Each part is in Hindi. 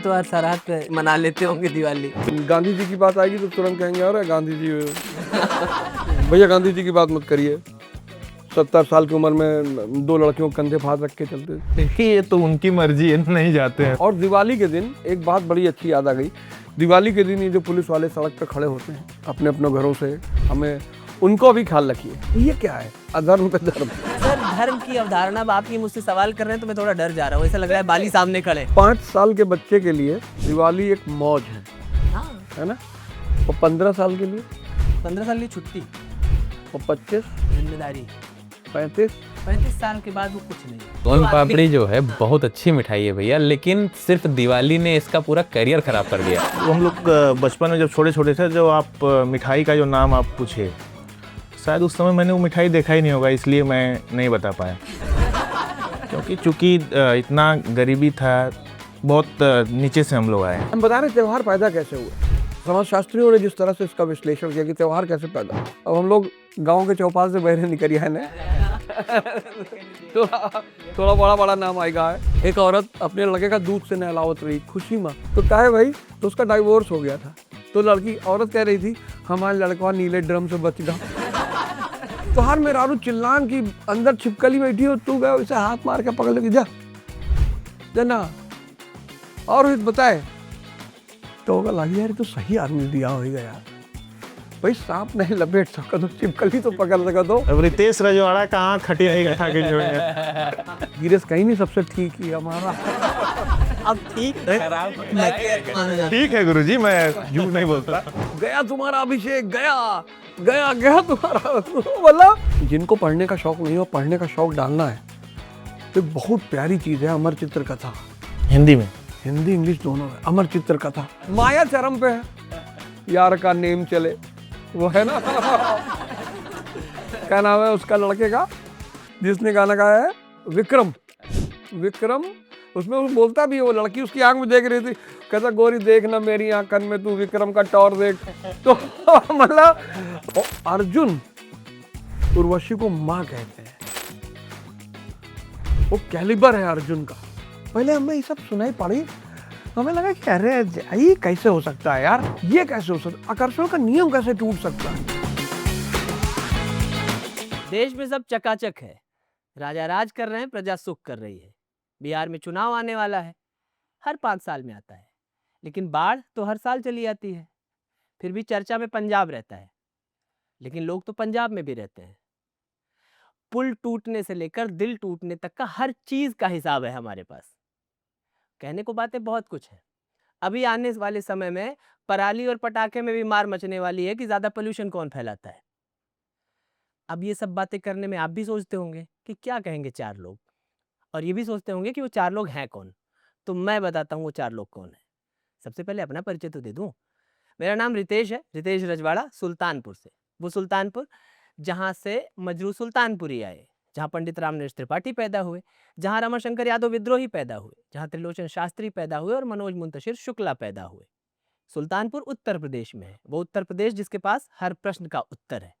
तो हर सरहद पे मना लेते होंगे दिवाली। गांधी जी की बात आएगी तो तुरंत कहेंगे अरे गांधी जी भैया गांधी जी की बात मत करिए। 70 साल की उम्र में 2 लड़कियों को कंधे फाड़ रख के चलते थे। देखिए ये तो उनकी मर्जी है, नहीं जाते हैं। और दिवाली के दिन एक बात बड़ी अच्छी याद आ गई। दिवाली के दिन ये जो पुलिस वाले सड़क पे खड़े होते हैं अपने अपने घरों से, हमें उनको भी ख्याल रखिए। ये क्या है, अधर्म पे धर्म। सर धर्म की अवधारणा अब आपकी मुझसे सवाल कर रहे हैं तो मैं थोड़ा डर जा रहा हूँ। ऐसा लग रहा है बाली सामने खड़े। 5 साल के बच्चे के लिए दिवाली एक मौज है, हाँ, है ना। और 15 साल के लिए 15 साल की छुट्टी, और 25, जिम्मेदारी, 35 35 साल के बाद वो कुछ नहीं। सोन पापड़ी जो है बहुत अच्छी मिठाई है भैया, लेकिन सिर्फ दिवाली ने इसका पूरा करियर खराब कर दिया। तो हम लोग बचपन में जब छोटे छोटे थे, जो आप मिठाई का जो नाम आप पूछे, शायद उस समय मैंने वो मिठाई देखा ही नहीं होगा, इसलिए मैं नहीं बता पाया। क्योंकि चूंकि इतना गरीबी था, बहुत नीचे से हम लोग आए। हम बता रहे त्यौहार पैदा कैसे हुए। समाजशास्त्रियों ने जिस तरह से इसका विश्लेषण किया कि त्यौहार कैसे पैदा। अब हम लोग गांव के चौपाल से बहरे निकल आए ना थोड़ा बड़ा बड़ा नाम आएगा। एक औरत अपने लड़के का दूध से नहलावत रही, खुशी माँ। तो क्या है भाई, तो उसका डाइवोर्स हो गया था। तो लड़की औरत कह रही थी हमारे लड़का नीले ड्रम से बच गया। तो हर मेहरारू चिल्लान की अंदर छिपकली बैठी हो, तू गया उसे हाथ मार के पकड़ लगी, जा ना और बताए तो होगा लगी यार तो सही आदमी दिया होगा यार। भाई सांप नहीं लपेट सका तो छिपकली तो पकड़ सका। तो अब रितेश रजवाड़ा कहाँ खटी नहीं गया के जो है। गिरीश कहीं नहीं सबसे ठीक ही हमारा। अब ठीक ठीक है गुरुजी, मैं झूठ नहीं बोलता। गया तुम्हारा अभिषेक, गया गया गया तुम्हारा। मतलब जिनको पढ़ने का शौक नहीं हो, पढ़ने का शौक डालना है। तो बहुत प्यारी चीज है अमर चित्र कथा। हिंदी में, हिंदी इंग्लिश दोनों है। अमर चित्र कथा माया चरम पे है। यार का नेम चले, वो है ना क्या नाम है उसका लड़के का जिसने गाना गाया है, विक्रम। विक्रम उसमें वो बोलता भी है, वो लड़की उसकी आंख में देख रही थी, कहता गोरी देखना मेरी आंखन में तू विक्रम का टॉर देख। तो मतलब अर्जुन उर्वशी को माँ कहते हैं, वो कैलिबर है अर्जुन का। पहले हमें ये सब सुनाई पड़ी, हमें लगा कि अरे ये कैसे हो सकता है यार, ये कैसे हो सकता है, आकर्षण का नियम कैसे टूट सकता है। देश में सब चकाचक है, राजा राज कर रहे हैं, प्रजा सुख कर रही है। बिहार में चुनाव आने वाला है, हर 5 साल में आता है, लेकिन बाढ़ तो हर साल चली आती है। फिर भी चर्चा में पंजाब रहता है, लेकिन लोग तो पंजाब में भी रहते हैं। पुल टूटने से लेकर दिल टूटने तक का हर चीज का हिसाब है हमारे पास। कहने को बातें बहुत कुछ है। अभी आने वाले समय में पराली और पटाखे में भी मार मचने वाली है कि ज्यादा पोल्यूशन कौन फैलाता है। अब ये सब बातें करने में आप भी सोचते होंगे कि क्या कहेंगे 4 लोग, और ये भी सोचते होंगे कि वो 4 लोग हैं कौन। तो मैं बताता हूँ वो 4 लोग कौन है। सबसे पहले अपना परिचय तो दे दूं। मेरा नाम रितेश है, रितेश रजवाड़ा, सुल्तानपुर से। वो सुल्तानपुर जहाँ से मजरू सुल्तानपुरी आए, जहाँ पंडित रामनरेश त्रिपाठी पैदा हुए, जहाँ रमाशंकर यादव विद्रोही पैदा हुए, जहाँ त्रिलोचन शास्त्री पैदा हुए और मनोज मुंतशिर शुक्ला पैदा हुए। सुल्तानपुर उत्तर प्रदेश में है, वो उत्तर प्रदेश जिसके पास हर प्रश्न का उत्तर है।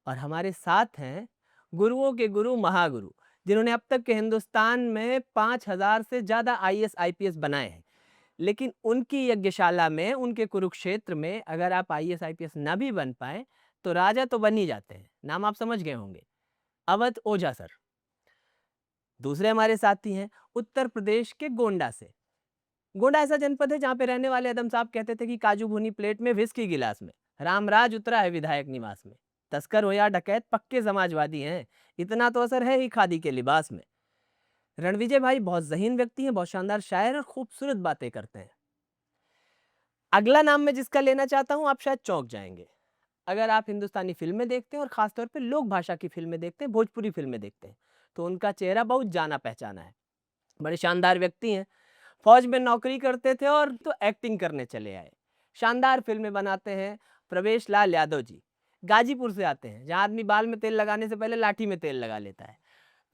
और हमारे साथ हैं गुरुओं के गुरु महागुरु, जिन्होंने अब तक के हिंदुस्तान में 5000 से ज्यादा IAS IPS बनाए हैं। लेकिन उनकी यज्ञशाला में, उनके कुरुक्षेत्र में अगर आप IAS IPS ना भी बन पाए तो राजा तो बन ही जाते हैं। नाम आप समझ गए होंगे, अवध ओझा सर। दूसरे हमारे साथी हैं उत्तर प्रदेश के गोंडा से। गोंडा ऐसा जनपद है जहां पे रहने वाले अदम साहब कहते थे कि काजू भुनी प्लेट में विस्की गिलास में रामराज उतरा है विधायक निवास में। तस्कर हो या डकैत पक्के समाजवादी हैं, इतना तो असर है ही खादी के लिबास में। रणविजय भाई बहुत ज़हीन व्यक्ति हैं, बहुत शानदार शायर और खूबसूरत बातें करते हैं। अगला नाम मैं जिसका लेना चाहता हूं आप शायद चौंक जाएंगे। अगर आप हिंदुस्तानी फिल्में देखते हैं और खासतौर पे लोक भाषा की फिल्में देखते हैं, भोजपुरी फिल्में देखते हैं, तो उनका चेहरा बहुत जाना पहचाना है। बड़े शानदार व्यक्ति हैं, फौज में नौकरी करते थे और तो एक्टिंग करने चले आए। शानदार फिल्में बनाते हैं प्रवेश लाल यादव जी। गाजीपुर से आते हैं, जहाँ आदमी बाल में तेल लगाने से पहले लाठी में तेल लगा लेता है।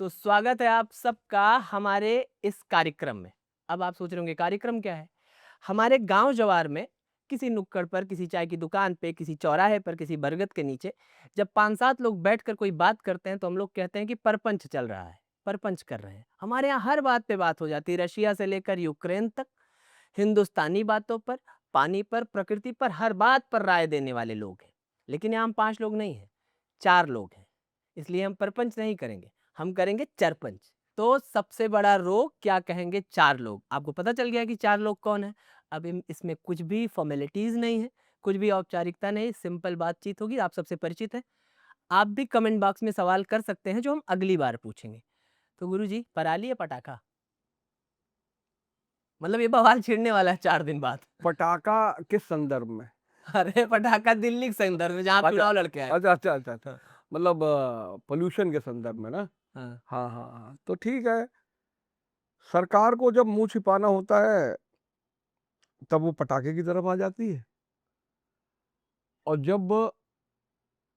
तो स्वागत है आप सबका हमारे इस कार्यक्रम में। अब आप सोच रहे होंगे कार्यक्रम क्या है। हमारे गांव जवार में किसी नुक्कड़ पर, किसी चाय की दुकान पे, किसी चौराहे पर, किसी बरगद के नीचे जब 5-7 लोग बैठकर कोई बात करते हैं तो हम लोग कहते हैं कि परपंच चल रहा है, परपंच कर रहे हैं। हमारे यहाँ हर बात पे बात हो जाती है, रशिया से लेकर यूक्रेन तक, हिंदुस्तानी बातों पर, पानी पर, प्रकृति पर, हर बात पर राय देने वाले लोग हैं। लेकिन यहाँ हम 5 लोग नहीं हैं, 4 लोग हैं। इसलिए हम परपंच नहीं करेंगे, हम करेंगे चरपंच। तो सबसे बड़ा रोग क्या कहेंगे 4 लोग। आपको पता चल गया कि 4 लोग कौन है। अब इसमें कुछ भी फॉर्मेलिटीज नहीं है, कुछ भी औपचारिकता नहीं, सिंपल बातचीत होगी। आप सबसे परिचित हैं। आप भी कमेंट बॉक्स में सवाल कर सकते हैं जो हम अगली बार पूछेंगे। तो गुरुजी, पराली या पटाखा? मतलब ये बवाल छिड़ने वाला है 4 दिन बाद। पटाखा किस संदर्भ में? अरे पटाखा दिल्ली के संदर्भ में, जहाँ चुनाव लड़के आए। अच्छा, मतलब पोल्यूशन के संदर्भ में ना। हाँ। हाँ, तो ठीक है। सरकार को जब मुंह छिपाना होता है तब वो पटाखे की तरफ आ जाती है, और जब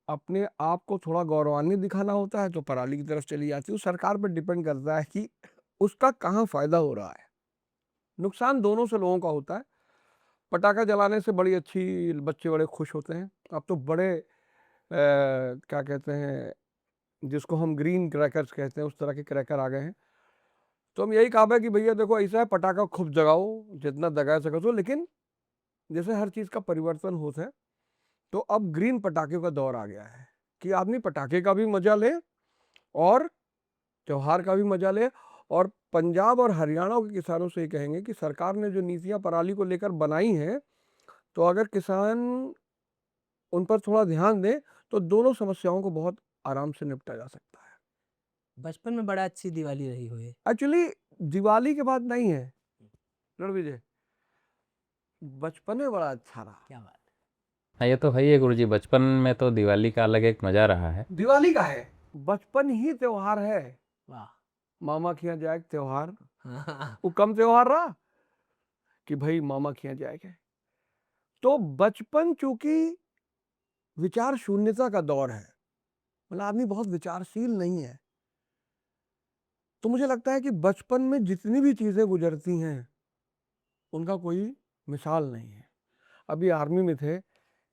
अपने आप को थोड़ा गौरवान्वित दिखाना होता है तो पराली की तरफ चली जाती है। सरकार पर डिपेंड करता है कि उसका कहाँ फायदा हो रहा है। नुकसान दोनों से लोगों का होता है। पटाखा जलाने से बड़ी अच्छी, बच्चे बड़े खुश होते हैं। अब तो बड़े क्या कहते हैं, जिसको हम ग्रीन क्रैकर्स कहते हैं, उस तरह के क्रैकर आ गए हैं। तो हम यही कहा है कि भैया देखो, ऐसा है, पटाखा खूब जगाओ, जितना दगा सको, लेकिन जैसे हर चीज़ का परिवर्तन होता है, तो अब ग्रीन पटाखे का दौर आ गया है कि आदमी पटाखे का भी मजा ले और त्योहार का भी मजा ले। और पंजाब और हरियाणा के किसानों से ये कहेंगे कि सरकार ने जो नीतियां पराली को लेकर बनाई हैं, तो अगर किसान उन पर थोड़ा ध्यान दें तो दोनों समस्याओं को बहुत आराम से निपटा जा सकता है। बचपन में बड़ा अच्छी दिवाली रही हुई है। एक्चुअली दिवाली के बाद नहीं है रणविजय, बचपन में बड़ा अच्छा रहा। क्या बात। हाँ, ये तो है ही है गुरुजी। बचपन में तो दिवाली का अलग एक मजा रहा है। दिवाली का है, बचपन ही त्योहार है। वाह। मामा के यहाँ जाए त्योहार, हाँ। वो कम त्योहार रहा कि भाई मामा के यहाँ जाएगा। तो बचपन चूंकि विचार शून्यता का दौर है, मतलब आदमी बहुत विचारशील नहीं है, तो मुझे लगता है कि बचपन में जितनी भी चीजें गुजरती हैं उनका कोई मिसाल नहीं है। अभी आर्मी में थे,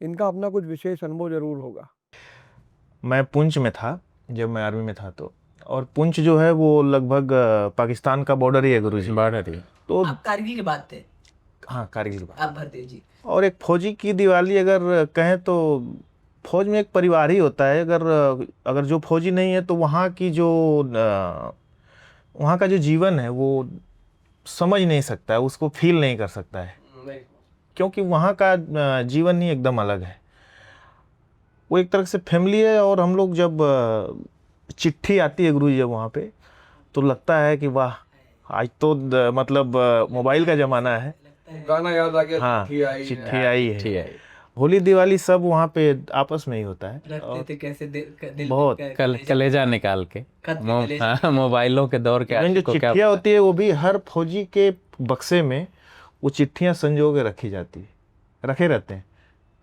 इनका अपना कुछ विशेष अनुभव जरूर होगा। मैं पुंछ में था जब मैं आर्मी में था, तो और पुंछ जो है वो लगभग पाकिस्तान का बॉर्डर ही है गुरुजी। बॉर्डर ही। तो आप कारगिल के बाद थे? हाँ, कारगिल के बाद। आप भरते जी। और एक फौजी की दिवाली अगर कहें तो फौज में एक परिवार ही होता है। अगर जो फौजी नहीं है तो वहाँ का जो जीवन है वो समझ नहीं सकता है, उसको फील नहीं कर सकता है, क्योंकि वहाँ का जीवन ही एकदम अलग है। वो एक तरह से फैमिली है। और हम लोग जब चिट्ठी आती है गुरुजी जब वहाँ पे, तो लगता है कि वाह, आज तो मतलब मोबाइल का ज़माना है। गाना याद आ गया। हाँ, चिट्ठी आई है। ठीक है। होली दिवाली सब वहाँ पे आपस में ही होता है। रखते थे कैसे दिल बहुत कलेजा निकाल के हाँ, मोबाइलों के दौर के जो आशिकों क्या चिट्ठियाँ होती है वो भी हर फौजी के बक्से में वो चिट्ठियाँ संजो के रखी जाती है, रखे रहते हैं।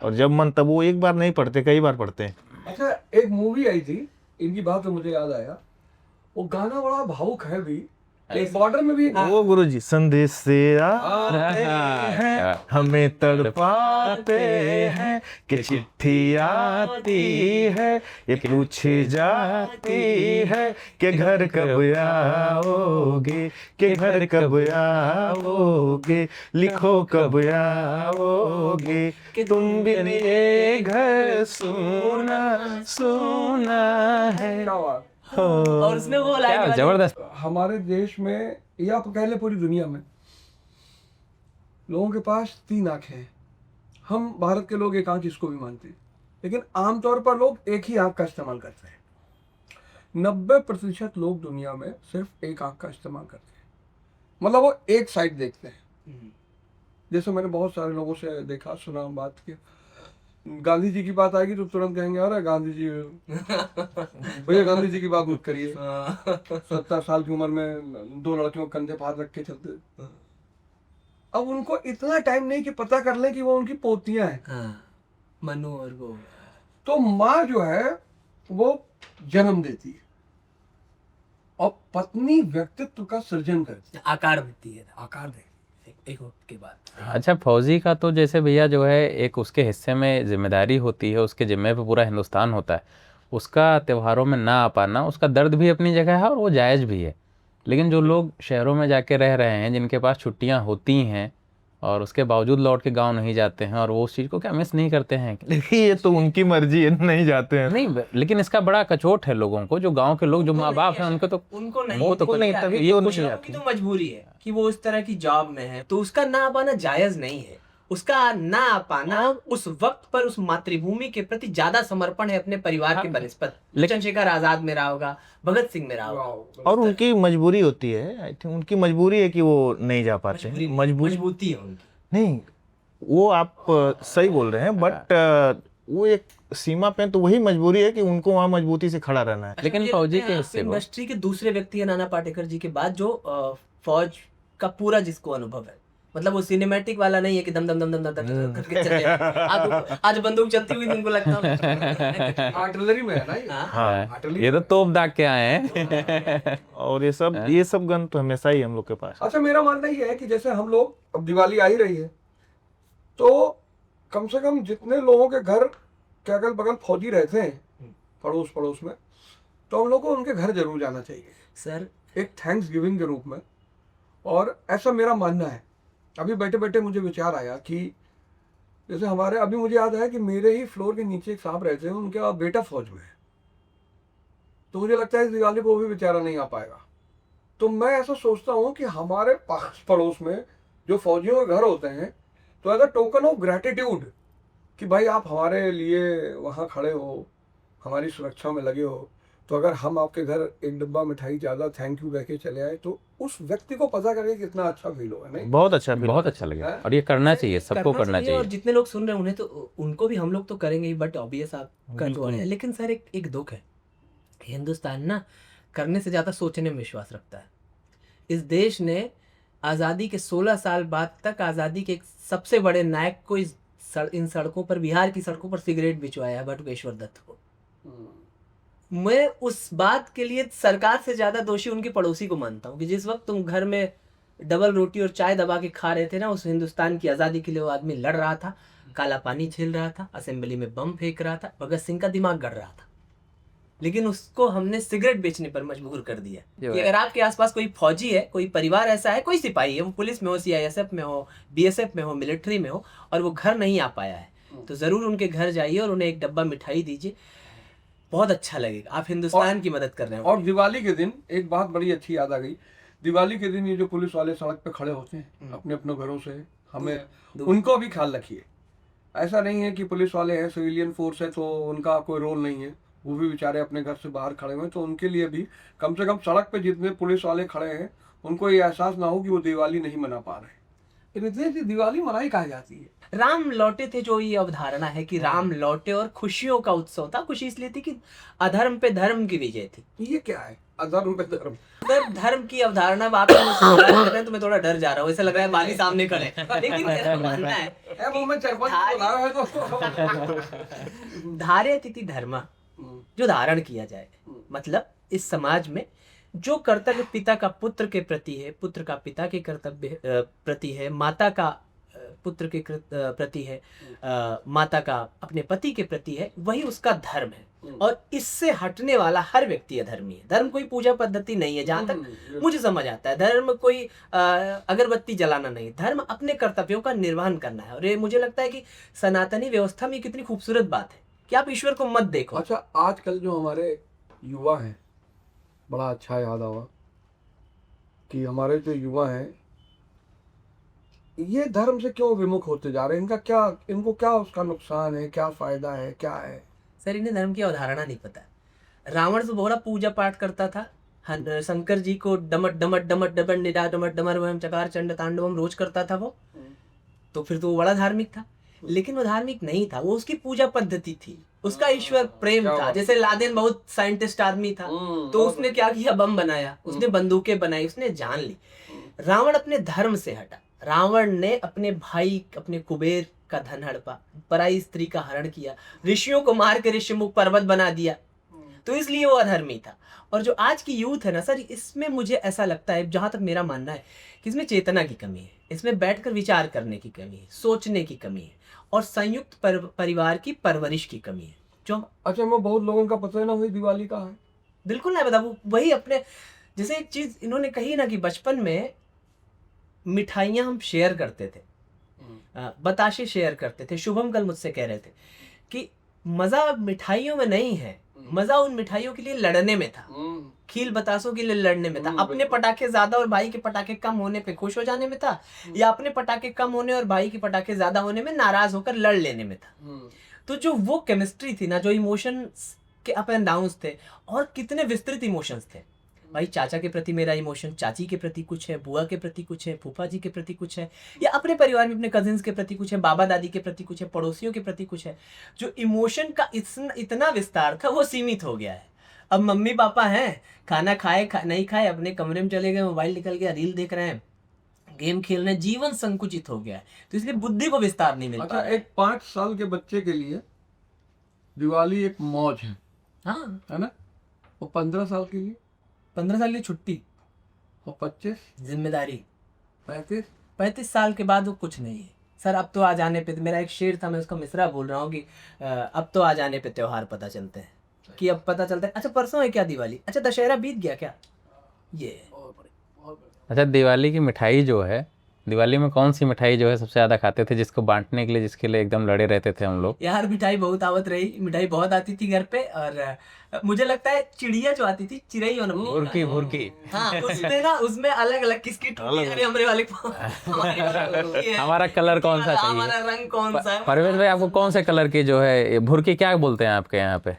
और जब मन तब वो एक बार नहीं पढ़ते, कई बार पढ़ते हैं। अच्छा, एक मूवी आई थी, इनकी बात तो मुझे याद आया, वो गाना बड़ा भावुक है भी, एक बॉर्डर में भी। वो गुरुजी, संदेश से आते हैं, हमें तड़पाते हैं, कि चिट्ठी आती है, ये पूछी जाती है कि घर कब आओगे, कि घर कब आओगे, लिखो कब आओगे, कि तुम बिन ये घर सूना सूना है। और उसमें वो लाइन जबरदस्त। हमारे देश में या कह ले पूरी दुनिया में लोगों के पास 3 आंखें हैं। हम भारत के लोग एक आंख इसको भी मानते हैं, लेकिन आमतौर पर लोग एक ही आंख का इस्तेमाल करते हैं। 90% लोग दुनिया में सिर्फ एक आंख का इस्तेमाल करते हैं, मतलब वो एक साइड देखते हैं। जैसे मैंने बहुत सारे लोगों से देखा, सुना, बात की, गांधी जी की बात आएगी तो तुरंत कहेंगे अरे गांधी जी, भैया गांधी जी की बात मत करिए, 70 साल की उम्र में 2 लड़कियों कंधे पर हाथ रख के चलते। अब उनको इतना टाइम नहीं कि पता कर ले कि वो उनकी पोतियां हैं। हाँ, मनु और वो। तो माँ जो है वो जन्म देती है और पत्नी व्यक्तित्व का सृजन करती है, आकार देती है, आकार देती है एक वक्त के बाद। अच्छा, फौजी का तो जैसे भैया जो है एक उसके हिस्से में जिम्मेदारी होती है, उसके जिम्मे पे पूरा हिंदुस्तान होता है, उसका त्योहारों में ना आ पाना, उसका दर्द भी अपनी जगह है और वो जायज़ भी है। लेकिन जो लोग शहरों में जाके रह रहे हैं, जिनके पास छुट्टियां होती हैं, और उसके बावजूद लौट के गांव नहीं जाते हैं, और वो उस चीज़ को क्या मिस नहीं करते हैं? देखिए ये तो उनकी मर्जी है, नहीं जाते हैं। नहीं, लेकिन इसका बड़ा कचोट है लोगों को, जो गांव के लोग, जो माँ बाप हैं, उनको तो उनको नहीं, वो तो उनको नहीं, तभी ये तो कुछ नहीं लोगों की तो मजबूरी है कि वो इस तरह की जॉब में है, तो उसका ना आ पाना जायज नहीं है। उसका ना आ पाना उस वक्त पर उस मातृभूमि के प्रति ज्यादा समर्पण है अपने परिवार के बनिस्पत। चंद्रशेखर आजाद में रहा होगा, भगत सिंह में रहा होगा, और उनकी मजबूरी होती है, आई थिंक उनकी मजबूरी है कि वो नहीं जा पाते हैं। मजबूती है उनकी। नहीं, वो आप सही बोल रहे हैं, बट वो एक सीमा पे, तो वही मजबूरी है कि उनको वहाँ मजबूती से खड़ा रहना है। लेकिन फौजी के हिस्से को, इंडस्ट्री के दूसरे व्यक्ति है नाना पाटेकर जी के बाद जो फौज का पूरा जिसको अनुभव है, मतलब वो सिनेमैटिक वाला नहीं है कि दम दम दम दम दम दम करके चले आज बंदूक चलती हुई तुमको लगता है आर्टिलरी में है ना ये। हाँ, ये तो तोप दाग के आए हैं। और ये सब गन तो हमेशा ही हम लोग के पास। अच्छा, मेरा मानना ये है कि जैसे हम लोग, अब दिवाली आ ही रही है, तो कम से कम जितने लोगों के घर के अगल बगल फौजी रहते हैं पड़ोस में, तो हम लोग को उनके घर जरूर जाना चाहिए सर, एक थैंक्स गिविंग के रूप में। और ऐसा मेरा मानना है। अभी बैठे बैठे मुझे विचार आया कि जैसे हमारे, अभी मुझे याद आया कि मेरे ही फ्लोर के नीचे एक साहब रहते हैं, उनका बेटा फौज में है, तो मुझे लगता है इस दिवाली को वो भी बेचारा नहीं आ पाएगा। तो मैं ऐसा सोचता हूँ कि हमारे पास पड़ोस में जो फौजियों के घर होते हैं, तो as a token of gratitude कि भाई आप हमारे लिए वहाँ खड़े हो, हमारी सुरक्षा में लगे हो, तो अगर हम आपके घर एक डब्बा मिठाई ज़्यादा थैंक यू कह के चले आए, तो उस व्यक्ति को पता करके कितना अच्छा फील होगा। नहीं, बहुत अच्छा फील, बहुत अच्छा लगेगा, और ये करना चाहिए, सबको करना चाहिए। और जितने लोग सुन रहे हैं उन्हें तो, उनको भी हम लोग तो करेंगे ही, बट ऑब्वियस आपका जो है। लेकिन सर एक दुख है, हिंदुस्तान ना करने से ज्यादा सोचने में विश्वास रखता है। इस देश ने आज़ादी के 16 साल बाद तक आज़ादी के एक सबसे बड़े नायक को इन सड़कों पर, बिहार की सड़कों पर सिगरेट बिचवाया है, बटुकेश्वर दत्त को। मैं उस बात के लिए सरकार से ज्यादा दोषी उनके पड़ोसी को मानता हूँ कि जिस वक्त तुम घर में डबल रोटी और चाय दबा के खा रहे थे ना, उस हिंदुस्तान की आज़ादी के लिए वो आदमी लड़ रहा था, काला पानी झेल रहा था, असेंबली में बम फेंक रहा था, भगत सिंह का दिमाग गड़ रहा था, लेकिन उसको हमने सिगरेट बेचने पर मजबूर कर दिया। कि अगर आपके आसपास कोई फौजी है, कोई परिवार ऐसा है, कोई सिपाही है, वो पुलिस में हो, सीआईएसएफ में हो, बीएसएफ में हो, मिलिट्री में हो, और वो घर नहीं आ पाया है, तो ज़रूर उनके घर जाइए और उन्हें एक डब्बा मिठाई दीजिए, बहुत अच्छा लगेगा। आप हिंदुस्तान की मदद कर रहे हो। और दिवाली के दिन एक बात बड़ी अच्छी याद आ गई। दिवाली के दिन ये जो पुलिस वाले सड़क पे खड़े होते हैं अपने अपने घरों से, हमें उनको भी ख्याल रखिए। ऐसा नहीं है कि पुलिस वाले हैं, सिविलियन फोर्स है, तो उनका कोई रोल नहीं है, वो भी बेचारे अपने घर से बाहर खड़े हुए, तो उनके लिए भी कम से कम सड़क पे जितने पुलिस वाले खड़े हैं, उनको ये एहसास ना हो कि वो दिवाली नहीं मना पा रहे। इतनी दिवाली मनाई कहा जाती है। राम लौटे थे, जो ये अवधारणा है कि राम लौटे और खुशियों का उत्सव था। खुशी इसलिए थी कि अधर्म पे धर्म की विजय थी। ये क्या है अधर्म पे धर्म? धर्म की अवधारणा आप कर रहे हैं तो मैं थोड़ा डर जा रहा हूँ, ऐसा लग रहा है बाली सामने खड़े, लेकिन मेरा मानना है वो मैं धार्य तिथि धर्म जो धारण किया जाए, मतलब इस समाज में जो कर्तव्य पिता का पुत्र के प्रति है, पुत्र का पिता के कर्तव्य प्रति है, माता का पुत्र के प्रति है, माता का अपने पति के प्रति है, वही उसका धर्म है। और इससे हटने वाला हर व्यक्ति अधर्मी है। धर्म कोई पूजा पद्धति नहीं है, जहां तक मुझे समझ आता है। धर्म कोई अगरबत्ती जलाना नहीं, धर्म अपने कर्तव्यों का निर्वहन करना है। और ये मुझे लगता है कि सनातनी व्यवस्था में कितनी खूबसूरत बात है कि आप ईश्वर को मत देखो। अच्छा, आजकल जो हमारे युवा हैं, बड़ा अच्छा याद आवा कि हमारे जो युवा हैं ये धर्म से क्यों विमुख होते जा रहे हैं? इनको क्या उसका नुकसान है, क्या फायदा है, क्या है? सर, इन्हें धर्म की अवधारणा नहीं पता है। रावण तो बड़ा पूजा पाठ करता था, शंकर जी को डमट डमट डमट डमट निडा डमट डमर वम चकार चंड तांडवम रोज करता था वो, तो फिर तो वो बड़ा धार्मिक था। लेकिन वो धार्मिक नहीं था, वो उसकी पूजा पद्धति थी, उसका ईश्वर प्रेम था। जैसे लादेन बहुत साइंटिस्ट आदमी था, तो उसने क्या किया, बम बनाया, उसने बंदूकें बनाई, उसने जान ली। रावण अपने धर्म से हटा। रावण ने अपने भाई, अपने कुबेर का धन हड़पा, पराई स्त्री का हरण किया, ऋषियों को मार के ऋषिमुख पर्वत बना दिया, तो इसलिए वो अधर्मी था। और जो आज की यूथ है ना सर, इसमें मुझे ऐसा लगता है, जहां तक मेरा मानना है, कि इसमें चेतना की कमी है, इसमें बैठकर विचार करने की कमी है, सोचने की कमी है, और संयुक्त परिवार की परवरिश की कमी है। जो अच्छा, मैं बहुत लोगों का पता है ना वही दिवाली का है। बिल्कुल नहीं पता, वो वही अपने, जैसे एक चीज इन्होंने कही ना कि बचपन में मिठाइयाँ हम शेयर करते थे, बताशे शेयर करते थे। शुभम कल मुझसे कह रहे थे कि मजा मिठाइयों में नहीं है, मजा उन मिठाइयों के लिए लड़ने में था, खील बतासों के लिए लड़ने में था। अपने पटाखे ज्यादा और भाई के पटाखे कम होने पे खुश हो जाने में था, या अपने पटाखे कम होने और भाई के पटाखे ज्यादा होने में नाराज होकर लड़ लेने में था। तो जो वो केमिस्ट्री थी ना, जो इमोशंस के अप एंड डाउन्स थे, और कितने विस्तृत इमोशंस थे भाई। चाचा के प्रति मेरा इमोशन, चाची के प्रति कुछ है, बुआ के प्रति कुछ है, फूफा जी के प्रति कुछ है, या अपने परिवार में अपने कजिन्स के प्रति कुछ है, बाबा दादी के प्रति कुछ है, पड़ोसियों के प्रति कुछ है। जो इमोशन का इतना विस्तार था वो सीमित हो गया है। अब मम्मी पापा हैं, खाना खाए नहीं खाए, अपने कमरे में चले गए, मोबाइल निकल गया, रील देख रहे हैं, गेम खेल रहे हैं, जीवन संकुचित हो गया है। तो इसलिए बुद्धि को विस्तार नहीं मिल पा अच्छा, रहा है। एक 5 साल के बच्चे के लिए दिवाली एक मौज है, हाँ, है ना? और 15 साल के लिए, 15 साल की छुट्टी और 25, जिम्मेदारी, 35, 35 साल के बाद वो कुछ नहीं है सर। अब तो आ जाने पे, मेरा एक शेर था, मैं उसका मिसरा बोल रहा हूँ कि अब तो आ जाने पे त्योहार पता चलते हैं, कि अब पता चलता है अच्छा परसों है क्या दिवाली, अच्छा दशहरा बीत गया क्या। ये अच्छा, दिवाली की मिठाई जो है, दिवाली में कौन सी मिठाई जो है सबसे ज़्यादा खाते थे, जिसको बांटने के लिए, जिसके लिए एकदम लड़े रहते थे हम लोग? यार मिठाई बहुत आवत रही, मिठाई बहुत आती थी घर पे। और मुझे लगता है चिड़िया जो आती थी, चिड़ई और भुरकी भुरकी, हाँ, उसमें ना, उसमें अलग अलग किसकी टोपी, अरे हमरे वाले हमारा कलर कौन सा चाहिए, हमारा रंग कौन सा है। परवेज भाई आपको कौन से कलर की जो है ये भुरकी क्या बोलते हैं आपके यहाँ पे?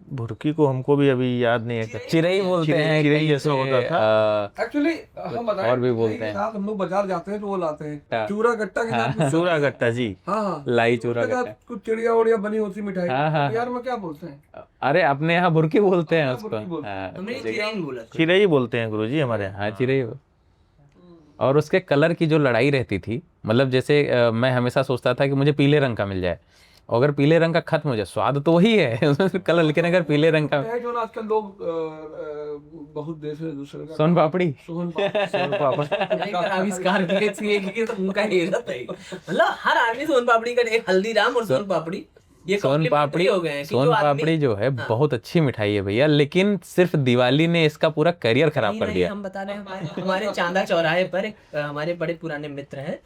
भुरकी को हमको भी अभी याद नहीं है। चिरई बोलते हैं, चिरई कहीं जैसा से, होता था। एक्चुअली हम बताएं, और भी बोलते दही के हैं। साथ हम लोग बाजार जाते हैं तो वो लाते हैं हाँ। चूरा गट्टा के साथ कुछ- चूरा गट्टा जी। हाँ, लाई चूरा उसके साथ गट्टा। कुछ चिड़िया उड़िया बनी होती मिठाई। हाँ, हाँ, यार में क्या बोलते हैं? अरे अपने यहाँ भुरकी बोलते हैं हाँ, उसको। भुरकी बोलते हाँ, हमने चिड़ई बोला था। चिरई बोलते हैं गुरुजी हमारे यहाँ। हाँ, चिरई। और उसके कलर की जो लड़ाई रहती थी, मतलब जैसे मैं हमेशा सोचता था कि मुझे पीले रंग का मिल जाए, और अगर पीले रंग का खत्म हो जाए, स्वाद तो वही है उसमें कलर, लेकिन अगर पीले रंग का, है जो ना आजकल लोग बहुत देश से दूसरे का सोन पापड़ी, सोन पापड़ी आविष्कार किए थे कि तो उनका हेरत है। मतलब हर आदमी सोन पापड़ी का, एक हल्दीराम और सोन पापड़ी, ये सोन कॉम्प्लीमेंट्री पापड़ी हो गए हैं कि सोन जो आदमी- पापड़ी जो है बहुत अच्छी मिठाई है भैया, लेकिन सिर्फ दिवाली ने इसका पूरा करियर खराब नहीं, कर नहीं, दिया। हम बता रहे हैं हमारे चांदा चौराहे पर एक हमारे बड़े पुराने मित्र हैं,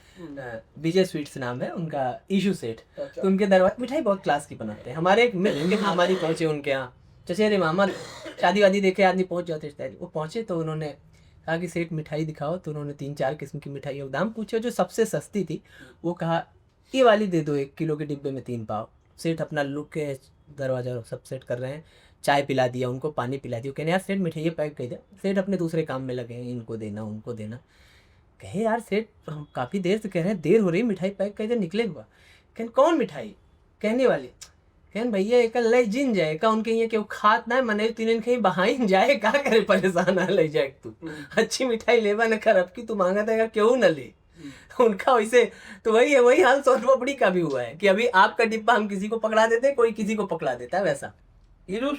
विजय स्वीट्स नाम है उनका, ईशू सेठ। तो उनके दरबार मिठाई बहुत क्लास की बनाते हैं। हमारे एक मित्र हमारी पहुंचे उनके यहाँ, चचेरे मामा, शादी वादी देखे आदमी पहुंच जाते थे, वो पहुंचे तो उन्होंने कहा कि सेठ मिठाई दिखाओ। तो उन्होंने 3-4 किस्म की मिठाई के दाम पूछे, जो सबसे सस्ती थी वो कहा ये वाली दे दो, 1 किलो के डिब्बे में 3 पाव। सेठ अपना लुक के दरवाजा सब सेट कर रहे हैं, चाय पिला दिया उनको, पानी पिला दिया, कहने यार सेठ मिठाई पैक कर दिया। सेठ अपने दूसरे काम में लगे हैं, इनको देना उनको देना। कहे यार सेठ हम काफ़ी देर से कह रहे हैं, देर हो रही, मिठाई पैक कर दिया, निकले हुआ। कहने कौन मिठाई, कहने वाली, कहन भैया एक ले जिन जाए का उनके यहाँ केहू खात ना मने 3 दिन कहीं बहाइन जाए, का करे परेशान ले जाए तू, अच्छी मिठाई लेवा न कर, अब की तू मांगा था क्यों न ले। उनका वैसे तो वही है, वही हाल सोन पापड़ी का भी हुआ है कि अभी आपका डिब्बा हम किसी को पकड़ा देते हैं, कोई किसी को पकड़ा देता है, वैसा। ये जो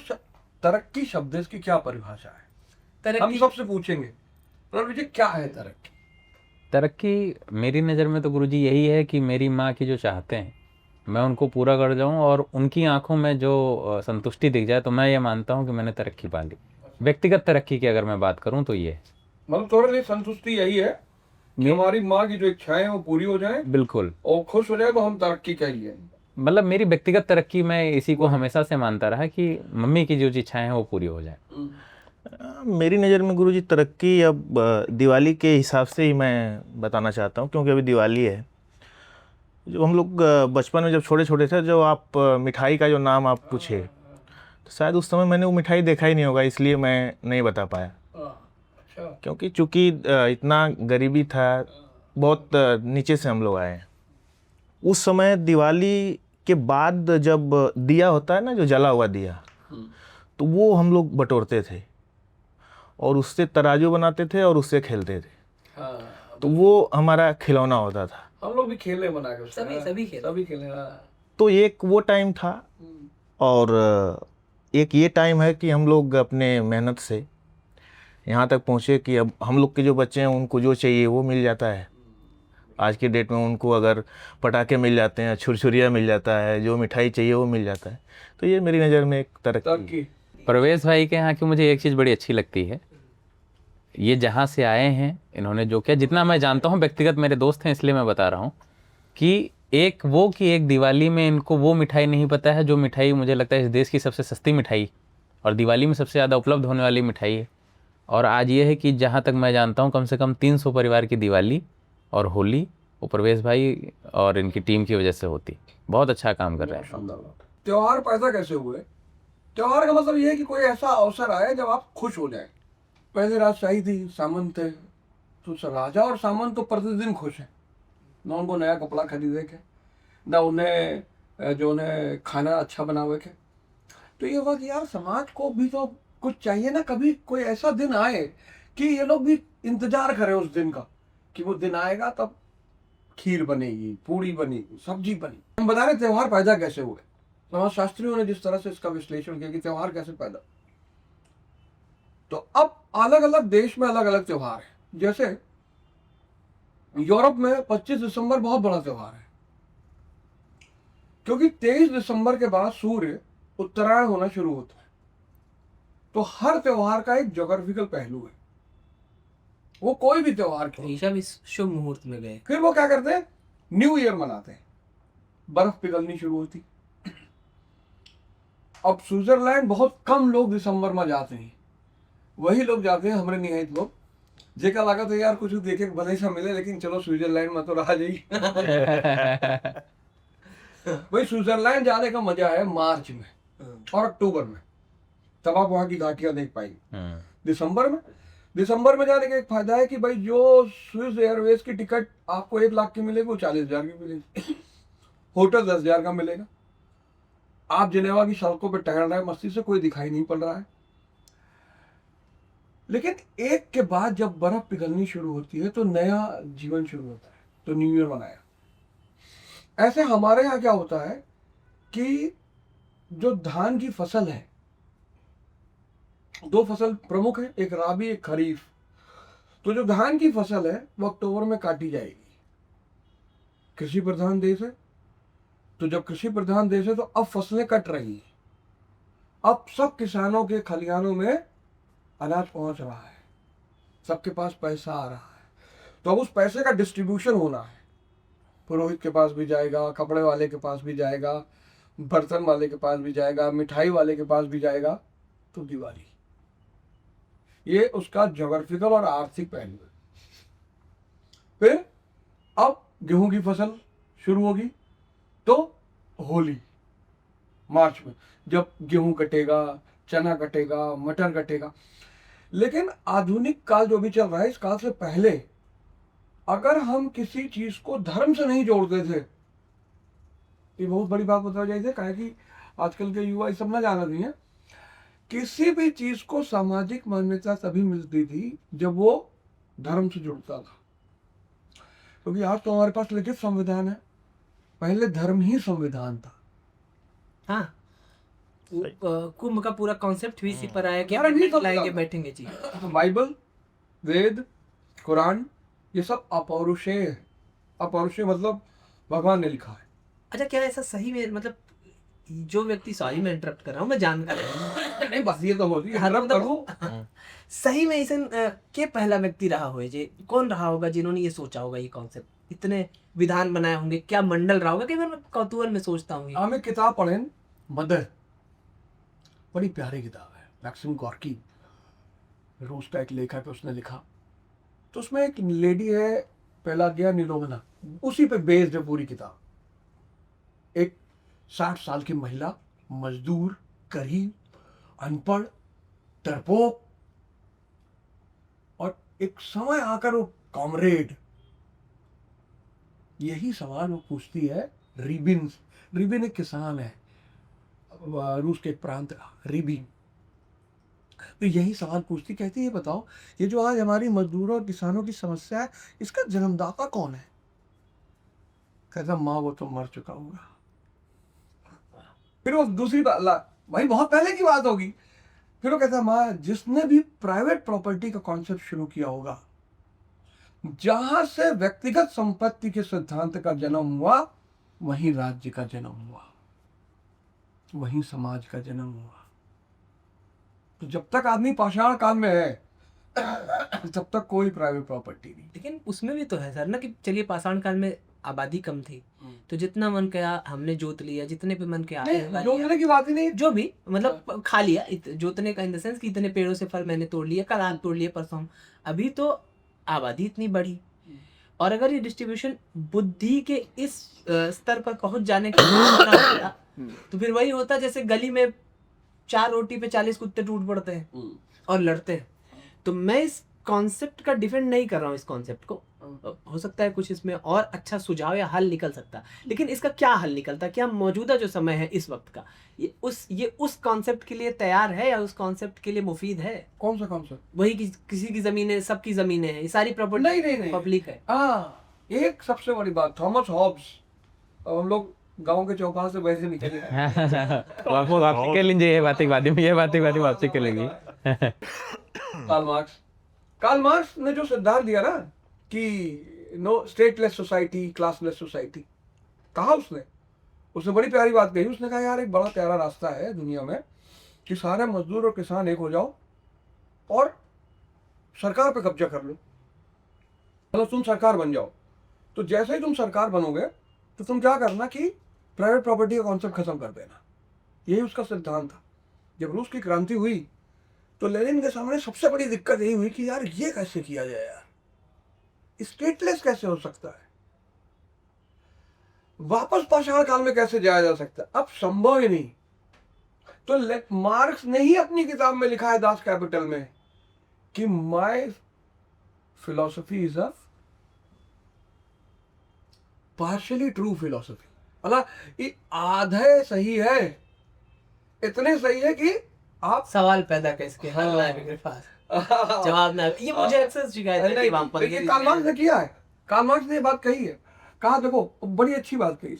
तरक्की शब्द है, इसकी क्या परिभाषा है? हम तरक्की सबसे पूछेंगे जी क्या है तरक्की? तरक्की मेरी नज़र में तो गुरुजी यही है कि मेरी माँ की जो चाहते हैं मैं उनको पूरा कर जाऊं, और उनकी आंखों में जो संतुष्टि दिख जाए, तो मैं ये मानता हूं कि मैंने तरक्की पा ली। व्यक्तिगत तरक्की की अगर मैं बात करूं तो ये मतलब थोड़े लिए संतुष्टि यही है कि हमारी माँ की जो इच्छाएं वो पूरी हो जाए, बिल्कुल, और खुश हो जाए, तो हम तरक्की कहिए। मतलब मेरी व्यक्तिगत तरक्की, मैं इसी को हमेशा से मानता रहा कि मम्मी की जो इच्छाएं हैं वो पूरी हो जाए। मेरी नज़र में गुरुजी तरक्की अब दिवाली के हिसाब से ही मैं बताना चाहता हूँ, क्योंकि अभी दिवाली है। जो हम लोग बचपन में जब छोटे छोटे थे, जो आप मिठाई का जो नाम आप पूछे, तो शायद उस समय मैंने वो मिठाई देखा ही नहीं होगा, इसलिए मैं नहीं बता पाया। क्योंकि चूँकि इतना गरीबी था, बहुत नीचे से हम लोग आए हैं। उस समय दिवाली के बाद जब दिया होता है ना, जो जला हुआ दिया, तो वो हम लोग बटोरते थे और उससे तराजू बनाते थे और उससे खेलते थे। तो वो हमारा खिलौना होता था। हम लोग भी खेले बना कर, सभी खेले। तो एक वो टाइम था, और एक ये टाइम है कि हम लोग अपने मेहनत से यहाँ तक पहुँचे कि अब हम लोग के जो बच्चे हैं उनको जो चाहिए वो मिल जाता है। आज के डेट में उनको अगर पटाखे मिल जाते हैं, छुरछुरिया मिल जाता है, जो मिठाई चाहिए वो मिल जाता है। तो ये मेरी नज़र में एक तरक्की। परवेज भाई के यहाँ की मुझे एक चीज़ बड़ी अच्छी लगती है, ये जहाँ से आए हैं, इन्होंने जो किया, जितना मैं जानता हूँ, व्यक्तिगत मेरे दोस्त हैं इसलिए मैं बता रहा हूँ, कि एक दिवाली में इनको वो मिठाई नहीं पता है जो मिठाई मुझे लगता है इस देश की सबसे सस्ती मिठाई और दिवाली में सबसे ज़्यादा उपलब्ध होने वाली मिठाई है। और आज ये है कि जहाँ तक मैं जानता हूँ कम से कम 300 परिवार की दिवाली और होली वो प्रवेश भाई और इनकी टीम की वजह से होती। बहुत अच्छा काम कर रहे हैं। शानदार बात। त्योहार पैदा कैसे हुए? त्योहार का मतलब ये है कि कोई ऐसा अवसर आए जब आप खुश हो जाए। पहले राजशाही थी, सामंत थे, तो राजा और सामंत तो प्रतिदिन खुश हैं। ना उनको नया कपड़ा खरीदे के, ना उन्हें जो उन्हें खाना अच्छा बनावे के। तो ये हुआ कि यार समाज को भी तो कुछ चाहिए ना, कभी कोई ऐसा दिन आए कि ये लोग भी इंतजार करें उस दिन का, कि वो दिन आएगा तब खीर बनेगी, पूड़ी बनेगी, सब्जी बनेगी। हम बता रहे त्योहार पैदा कैसे हुए। समाज शास्त्रियों ने जिस तरह से इसका विश्लेषण किया कि त्योहार कैसे पैदा, तो अब अलग अलग देश में अलग अलग त्योहार है। जैसे यूरोप में 25 दिसंबर बहुत बड़ा त्योहार है, क्योंकि 23 दिसंबर के बाद सूर्य उत्तरायण होना शुरू होता है। तो हर त्योहार का एक ज्योग्राफिकल पहलू है। वो कोई भी त्योहार क्यों, ईशा भी शुभ मुहूर्त में गए। फिर वो क्या करते हैं, न्यू ईयर मनाते हैं, बर्फ पिघलनी शुरू होती। अब स्विट्जरलैंड बहुत कम लोग दिसंबर में जाते हैं, वही लोग जाते हैं हमारे निहित लोग, जेका लगा तो यार कुछ देखे भले सा मिले, लेकिन चलो स्विट्जरलैंड में तो रहा जाइए। भाई स्विट्जरलैंड जाने का मजा है मार्च में और अक्टूबर में, तब आप वहां की घाटियां देख पाएंगे। दिसंबर में जाने का एक फायदा है कि भाई जो स्विस एयरवेज की टिकट आपको 1 लाख की मिलेगी वो 40,000 की मिलेगी। होटल 10,000 का मिलेगा। आप जिनेवा की सड़कों पर टहल रहे हैं मस्ती से, कोई दिखाई नहीं पड़ रहा है। लेकिन एक के बाद जब बर्फ पिघलनी शुरू होती है तो नया जीवन शुरू होता है, तो न्यू ईयर मनाया। ऐसे हमारे यहाँ क्या होता है कि जो धान की फसल है, 2 फसल प्रमुख है, एक राबी एक खरीफ। तो जो धान की फसल है वो अक्टूबर में काटी जाएगी। कृषि प्रधान देश है, तो जब कृषि प्रधान देश है तो अब फसलें कट रही हैं। अब सब किसानों के खलिहानों में अनाज पहुंच रहा है, सबके पास पैसा आ रहा है। तो अब उस पैसे का डिस्ट्रीब्यूशन होना है। पुरोहित के पास भी जाएगा, कपड़े वाले के पास भी जाएगा, बर्तन वाले के पास भी जाएगा, मिठाई वाले के पास भी जाएगा। तो दिवाली, ये उसका ज्योग्राफिकल और आर्थिक पहलू है। फिर अब गेहूं की फसल शुरू होगी, तो होली मार्च में, जब गेहूं कटेगा, चना कटेगा, मटर कटेगा। लेकिन आधुनिक काल जो भी चल रहा है, इस काल से पहले अगर हम किसी चीज को धर्म से नहीं जोड़ते थे, ये बहुत बड़ी बात बता जाए थे, काहे कि आजकल के युवा ये सब ना जाना नहीं है। किसी भी चीज को सामाजिक मान्यता तभी मिलती थी जब वो धर्म से जुड़ता था। क्योंकि आज तो हमारे पास लिखित संविधान है, पहले धर्म ही संविधान था। हाँ, कुंभ का पूरा कॉन्सेप्ट भी इसी पर आया कि अरे नहीं तो लाएंगे बैठेंगे जी। बाइबल, वेद, कुरान, ये सब अपौरुषेय है। अपौरुषेय मतलब भगवान ने लिखा है। अच्छा, क्या ऐसा सही में, मतलब जो व्यक्ति, सॉरी मैं इंटरप्ट कर रहा हूँ, मैं जानकार नहीं बस ये तो होती है, हाँ, हरम मतलब- करूं। सही में ऐसा के पहला व्यक्ति रहा हो जे, कौन रहा होगा जिन्होंने ये सोचा होगा, ये कॉन्सेप्ट, इतने विधान बनाए होंगे, क्या मंडल रहा होगा। कई बार मैं कौतूहल में सोचता हूँ। हमें किताब पढ़ें, मदर, बड़ी प्यारी किताब है, मैक्सिम गॉर्की, रूस का एक लेखक है, उसने लिखा। तो उसमें एक लेडी है, पेलागिया निलोगना, उसी पे बेस्ड है पूरी किताब। एक 60 साल की महिला, मजदूर, गरीब, अनपढ़, डरपोक, और एक समय आकर वो कॉमरेड। यही सवाल वो पूछती है रिबिन। रिबिन एक किसान है, रूस के एक प्रांत का, रिबिन। तो यही सवाल पूछती, कहती है ये बताओ, ये जो आज हमारी मजदूरों और किसानों की समस्या है, इसका जन्मदाता कौन है? कहता माँ वो तो मर चुका होगा। फिर वो दूसरी बात, भाई बहुत पहले की बात होगी। फिर वो कहता माँ, जिसने भी प्राइवेट प्रॉपर्टी का कॉन्सेप्ट शुरू किया होगा, जहां से व्यक्तिगत संपत्ति के सिद्धांत का जन्म हुआ, वहीं राज्य का जन्म हुआ, वहीं समाज का जन्म हुआ। तो जब तक आदमी पाषाण काल में है तब तक कोई प्राइवेट प्रॉपर्टी नहीं। लेकिन उसमें भी तो है सर ना, कि चलिए पाषाण काल में आबादी कम थी, तो जितना मन किया हमने जोत लिया, जितने पे मन किया नहीं, जोतने की बात ही नहीं। जो भी मतलब खा लिया, जोतने का इन द सेंस कि इतने पेड़ों से फल मैंने तोड़ लिए, कल आज तोड़ लिए, परसों हम। अभी तो आबादी इतनी बढ़ी, और अगर ये डिस्ट्रीब्यूशन बुद्धि के इस स्तर पर पहुंच जाने के बाद ना होता, तो फिर वही होता जैसे गली में 4 रोटी पे 40 कुत्ते टूट पड़ते हैं और लड़ते हैं। तो मैं इस कॉन्सेप्ट का डिफेंड नहीं कर रहा हूँ, इस कॉन्सेप्ट को। हो सकता है कुछ इसमें और अच्छा सुझाव या हल निकल सकता, लेकिन इसका क्या हल निकलता, क्या मौजूदा जो समय है इस वक्त का, ये उस कॉन्सेप्ट के लिए तैयार है या उस कॉन्सेप्ट के लिए मुफीद है? कौन सा कॉन्सेप्ट? वही किसी की जमीनें, सबकी जमीनें हैं, ये सारी प्रॉपर्टी नहीं पब्लिक है। एक सबसे बड़ी बात, थॉमस हॉब्स, अब हम लोग गांव के चौपाल से वैसे निकले वापसी के लिए ये बातें वापसी के लेंगे। कार्ल मार्क्स ने जो सिद्धांत दिया ना कि no stateless society, classless society, कहा उसने बड़ी प्यारी बात कही। उसने कहा यार एक बड़ा प्यारा रास्ता है दुनिया में कि सारे मजदूर और किसान एक हो जाओ और सरकार पे कब्जा कर लो, मतलब तुम सरकार बन जाओ। तो जैसे ही तुम सरकार बनोगे तो तुम क्या करना कि प्राइवेट प्रॉपर्टी का कॉन्सेप्ट खत्म कर देना। यही उसका सिद्धांत था। जब रूस की क्रांति हुई तो लेनिन के सामने सबसे बड़ी दिक्कत यही हुई कि यार ये कैसे किया जाए, यार स्टेटलेस कैसे हो सकता है, वापस पाषाण काल में कैसे जाया जा सकता है, अब संभव ही नहीं। तो मार्क्स ने ही अपनी किताब में लिखा है दास कैपिटल में कि my philosophy is a partially true philosophy, मतलब ये आधे सही है, इतने सही है कि आप सवाल पैदा कर इसके हल ना है पास, जवाब ना। ये मुझे अक्सर शिकायत है कि वहां पर ये कार्ल मार्क्स ने किया है। कार्ल मार्क्स ने ये बात कही है, कहा देखो बड़ी अच्छी बात कही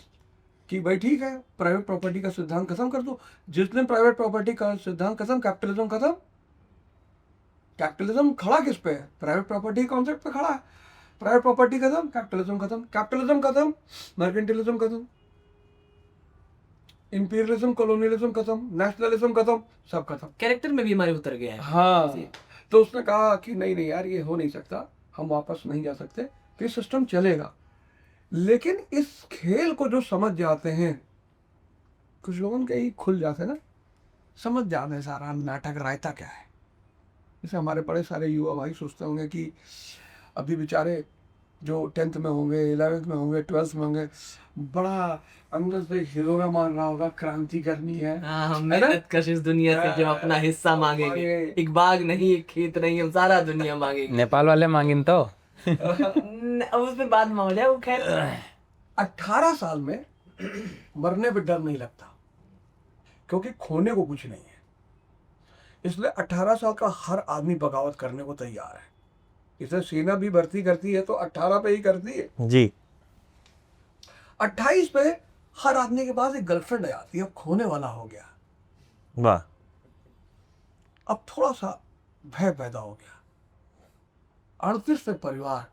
कि भाई ठीक है प्राइवेट प्रॉपर्टी का सिद्धांत खत्म कर दो। जिस दिन प्राइवेट प्रॉपर्टी का सिद्धांत खत्म, कैपिटलिज्म खत्म। कैपिटलिज्म खड़ा किस पे है? प्राइवेट प्रॉपर्टी कॉन्सेप्ट पे खड़ा है। प्राइवेट प्रॉपर्टी खत्म, कैपिटलिज्म खत्म, कैपिटलिज्म खत्म, मर्केंटिलिज्म खत्म, इंपीरियलिज्म, कॉलोनियलिज्म खत्म, नेशनलिज्म खत्म, सब खत्म। कैरेक्टर में भी हमारे उतर गया है। हाँ, तो उसने कहा कि नहीं यार ये हो नहीं सकता, हम वापस नहीं जा सकते, तो ये सिस्टम चलेगा। लेकिन इस खेल को जो समझ जाते हैं, कुछ लोगों के ही खुल जाते हैं ना, समझ जाते हैं सारा नाटक रायता क्या है। जैसे हमारे बड़े सारे युवा भाई सोचते होंगे कि अभी बेचारे जो 10th में होंगे, 11th में होंगे, 12th में होंगे, बड़ा अंदर से हीरो मान रहा होगा, क्रांति करनी है। हम मेहनत कश इस दुनिया से जो अपना हिस्सा मांगेंगे, एक बाग नहीं, एक खेत नहीं, हम सारा दुनिया मांगेंगे। नेपाल वाले मांगिन तो अब उसमें बात मान लिया वो। खैर 18 साल में मरने पे डर नहीं लगता, क्योंकि खोने को कुछ नहीं है। इसलिए 18 साल का हर आदमी बगावत करने को तैयार है। इसलिए सेना भी भर्ती करती है तो 18 पे ही करती है जी। 28 पे हर आदमी के पास एक गर्लफ्रेंड आ जाती है, अब खोने वाला हो गया। वाह। अब थोड़ा सा भय पैदा हो गया। 38 पे परिवार,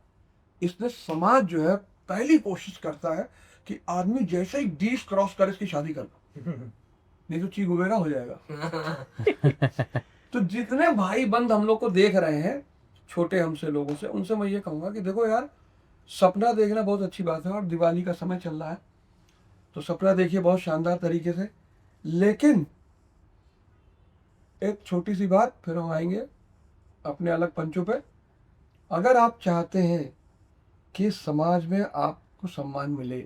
इसलिए समाज जो है पहली कोशिश करता है कि आदमी जैसे ही 20 क्रॉस करे इसकी शादी कर लो, नहीं तो चीख उबेरा हो जाएगा। तो जितने भाई बंद हम लोग को देख रहे हैं, छोटे हमसे लोगों से, उनसे मैं ये कहूँगा कि देखो यार, सपना देखना बहुत अच्छी बात है और दिवाली का समय चल रहा है तो सपना देखिए बहुत शानदार तरीके से। लेकिन एक छोटी सी बात, फिर हम आएंगे अपने अलग पंचों पे। अगर आप चाहते हैं कि समाज में आपको सम्मान मिले,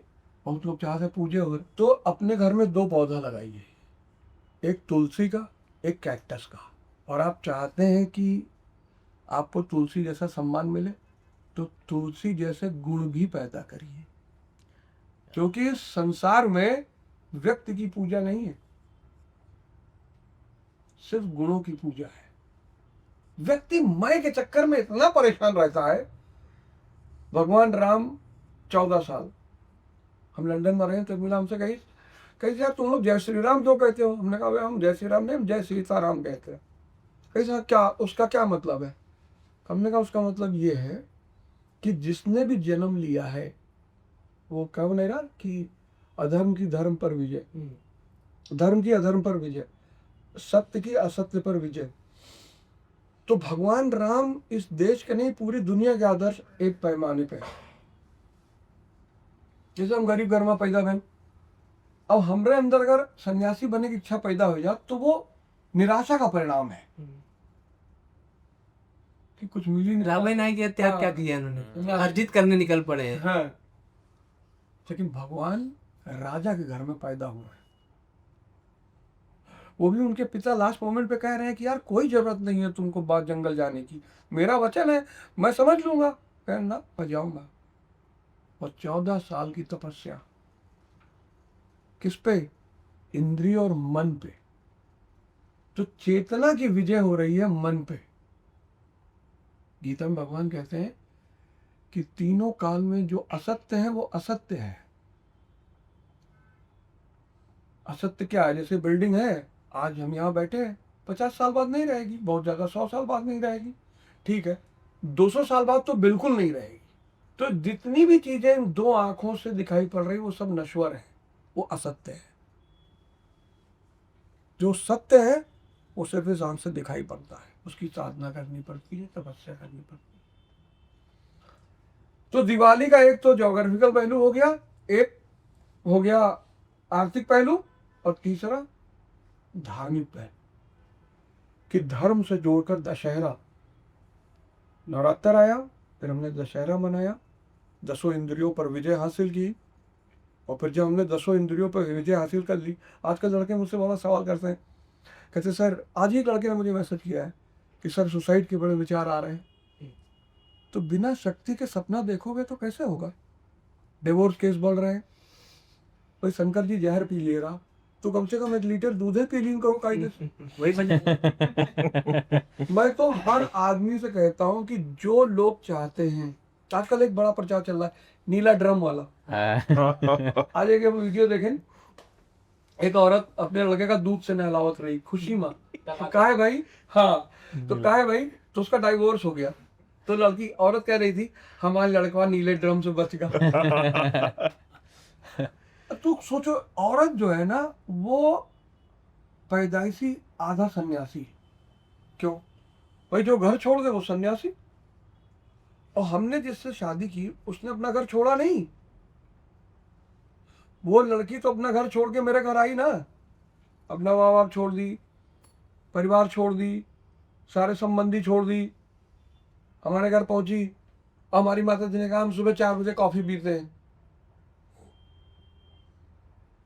बहुत लोग चाहते हैं पूजे हो, तो अपने घर में 2 पौधा लगाइए, एक तुलसी का, एक कैक्टस का। और आप चाहते हैं कि आपको तुलसी जैसा सम्मान मिले तो तुलसी जैसे गुण भी पैदा करिए, क्योंकि इस संसार में व्यक्ति की पूजा नहीं है, सिर्फ गुणों की पूजा है। व्यक्ति मैं के चक्कर में इतना परेशान रहता है। भगवान राम 14 साल, हम लंदन में रहे तो मिला हमसे, कही यार तुम लोग जय श्री राम क्यों कहते हो? हमने कहा हम जय श्री राम नहीं, हम जय सीताराम कहते हैं। कही क्या, उसका क्या मतलब है? हमने कहा उसका मतलब ये है कि जिसने भी जन्म लिया है वो कब नहीं रहा कि अधर्म की धर्म पर विजय, धर्म की अधर्म पर विजय, सत्य की असत्य पर विजय। तो भगवान राम इस देश के नहीं, पूरी दुनिया के आदर्श एक पैमाने पे है। जैसे हम गरीब घर में पैदा भैन, अब हमरे अंदर अगर सन्यासी बनने की इच्छा पैदा हो जाए तो वो निराशा का परिणाम है कि कुछ मिल ही नहीं। रामायण नायक के त्याग हाँ। क्या किया इन्होंने, अर्जित करने निकल पड़े हैं। हाँ। लेकिन भगवान राजा के घर में पैदा हुए, वो भी उनके पिता लास्ट मोमेंट पे कह रहे हैं कि यार कोई जरूरत नहीं है तुमको बाहर जंगल जाने की, मेरा वचन है, मैं समझ लूंगा। कहना मैं जाऊंगा। और 14 साल की तपस्या किस पे? इंद्रिय और मन पे। तो चेतना की विजय हो रही है मन पे। गीता में भगवान कहते हैं कि तीनों काल में जो असत्य है वो असत्य है। असत्य क्या है? जैसे बिल्डिंग है, आज हम यहाँ बैठे हैं, 50 साल बाद नहीं रहेगी, बहुत ज्यादा 100 साल बाद नहीं रहेगी, ठीक है, 200 साल बाद तो बिल्कुल नहीं रहेगी। तो जितनी भी चीजें इन दो आंखों से दिखाई पड़ रही वो सब नश्वर है, वो असत्य है। जो सत्य है वो सिर्फ इस आंख से दिखाई पड़ता है, उसकी साधना करनी पड़ती है, तपस्या करनी पड़ती है। तो दिवाली का एक तो ज्योग्राफिकल पहलू हो गया, एक हो गया आर्थिक पहलू, और तीसरा धार्मिक पहलू कि धर्म से जोड़कर दशहरा, नवरात्र आया, फिर हमने दशहरा मनाया, 10 इंद्रियों पर विजय हासिल की। और फिर जब हमने 10 इंद्रियों पर विजय हासिल कर ली, आजकल लड़के मुझसे बड़ा सवाल करते हैं, कहते सर, आज ही एक लड़के ने मुझे मैसेज किया है कि सर सुसाइड के बड़े विचार आ रहे हैं। तो बिना शक्ति के सपना देखोगे तो कैसे होगा? डिवोर्स केस बढ़ रहे हैं, भाई शंकर जी जहर पी ले रहा, तो कम से कम 1 लीटर दूध है पी लीन करो कायदे से। वही मैं तो हर आदमी से कहता हूँ कि जो लोग चाहते हैं, आजकल एक बड़ा प्रचार चल रहा है नीला ड्रम वाला। आज एक वीडियो देखें, एक औरत अपने लड़के का दूध से नहलावत रही, खुशी माँ। तो कहा है भाई, हाँ, तो कहा है भाई, तो उसका डाइवोर्स हो गया। तो लड़की औरत कह रही थी हमारा लड़का नीले ड्रम से बच गया। तो सोचो, औरत जो है ना वो पैदाइशी आधा सन्यासी। क्यों भाई? जो घर छोड़ दे वो सन्यासी। और हमने जिससे शादी की उसने अपना घर छोड़ा नहीं। वो लड़की तो अपना घर छोड़ के मेरे घर आई ना, अपना माँ बाप छोड़ दी, परिवार छोड़ दी, सारे संबंधी छोड़ दी, हमारे घर पहुंची। हमारी माता जी ने कहा हम सुबह 4 बजे कॉफी पीते हैं,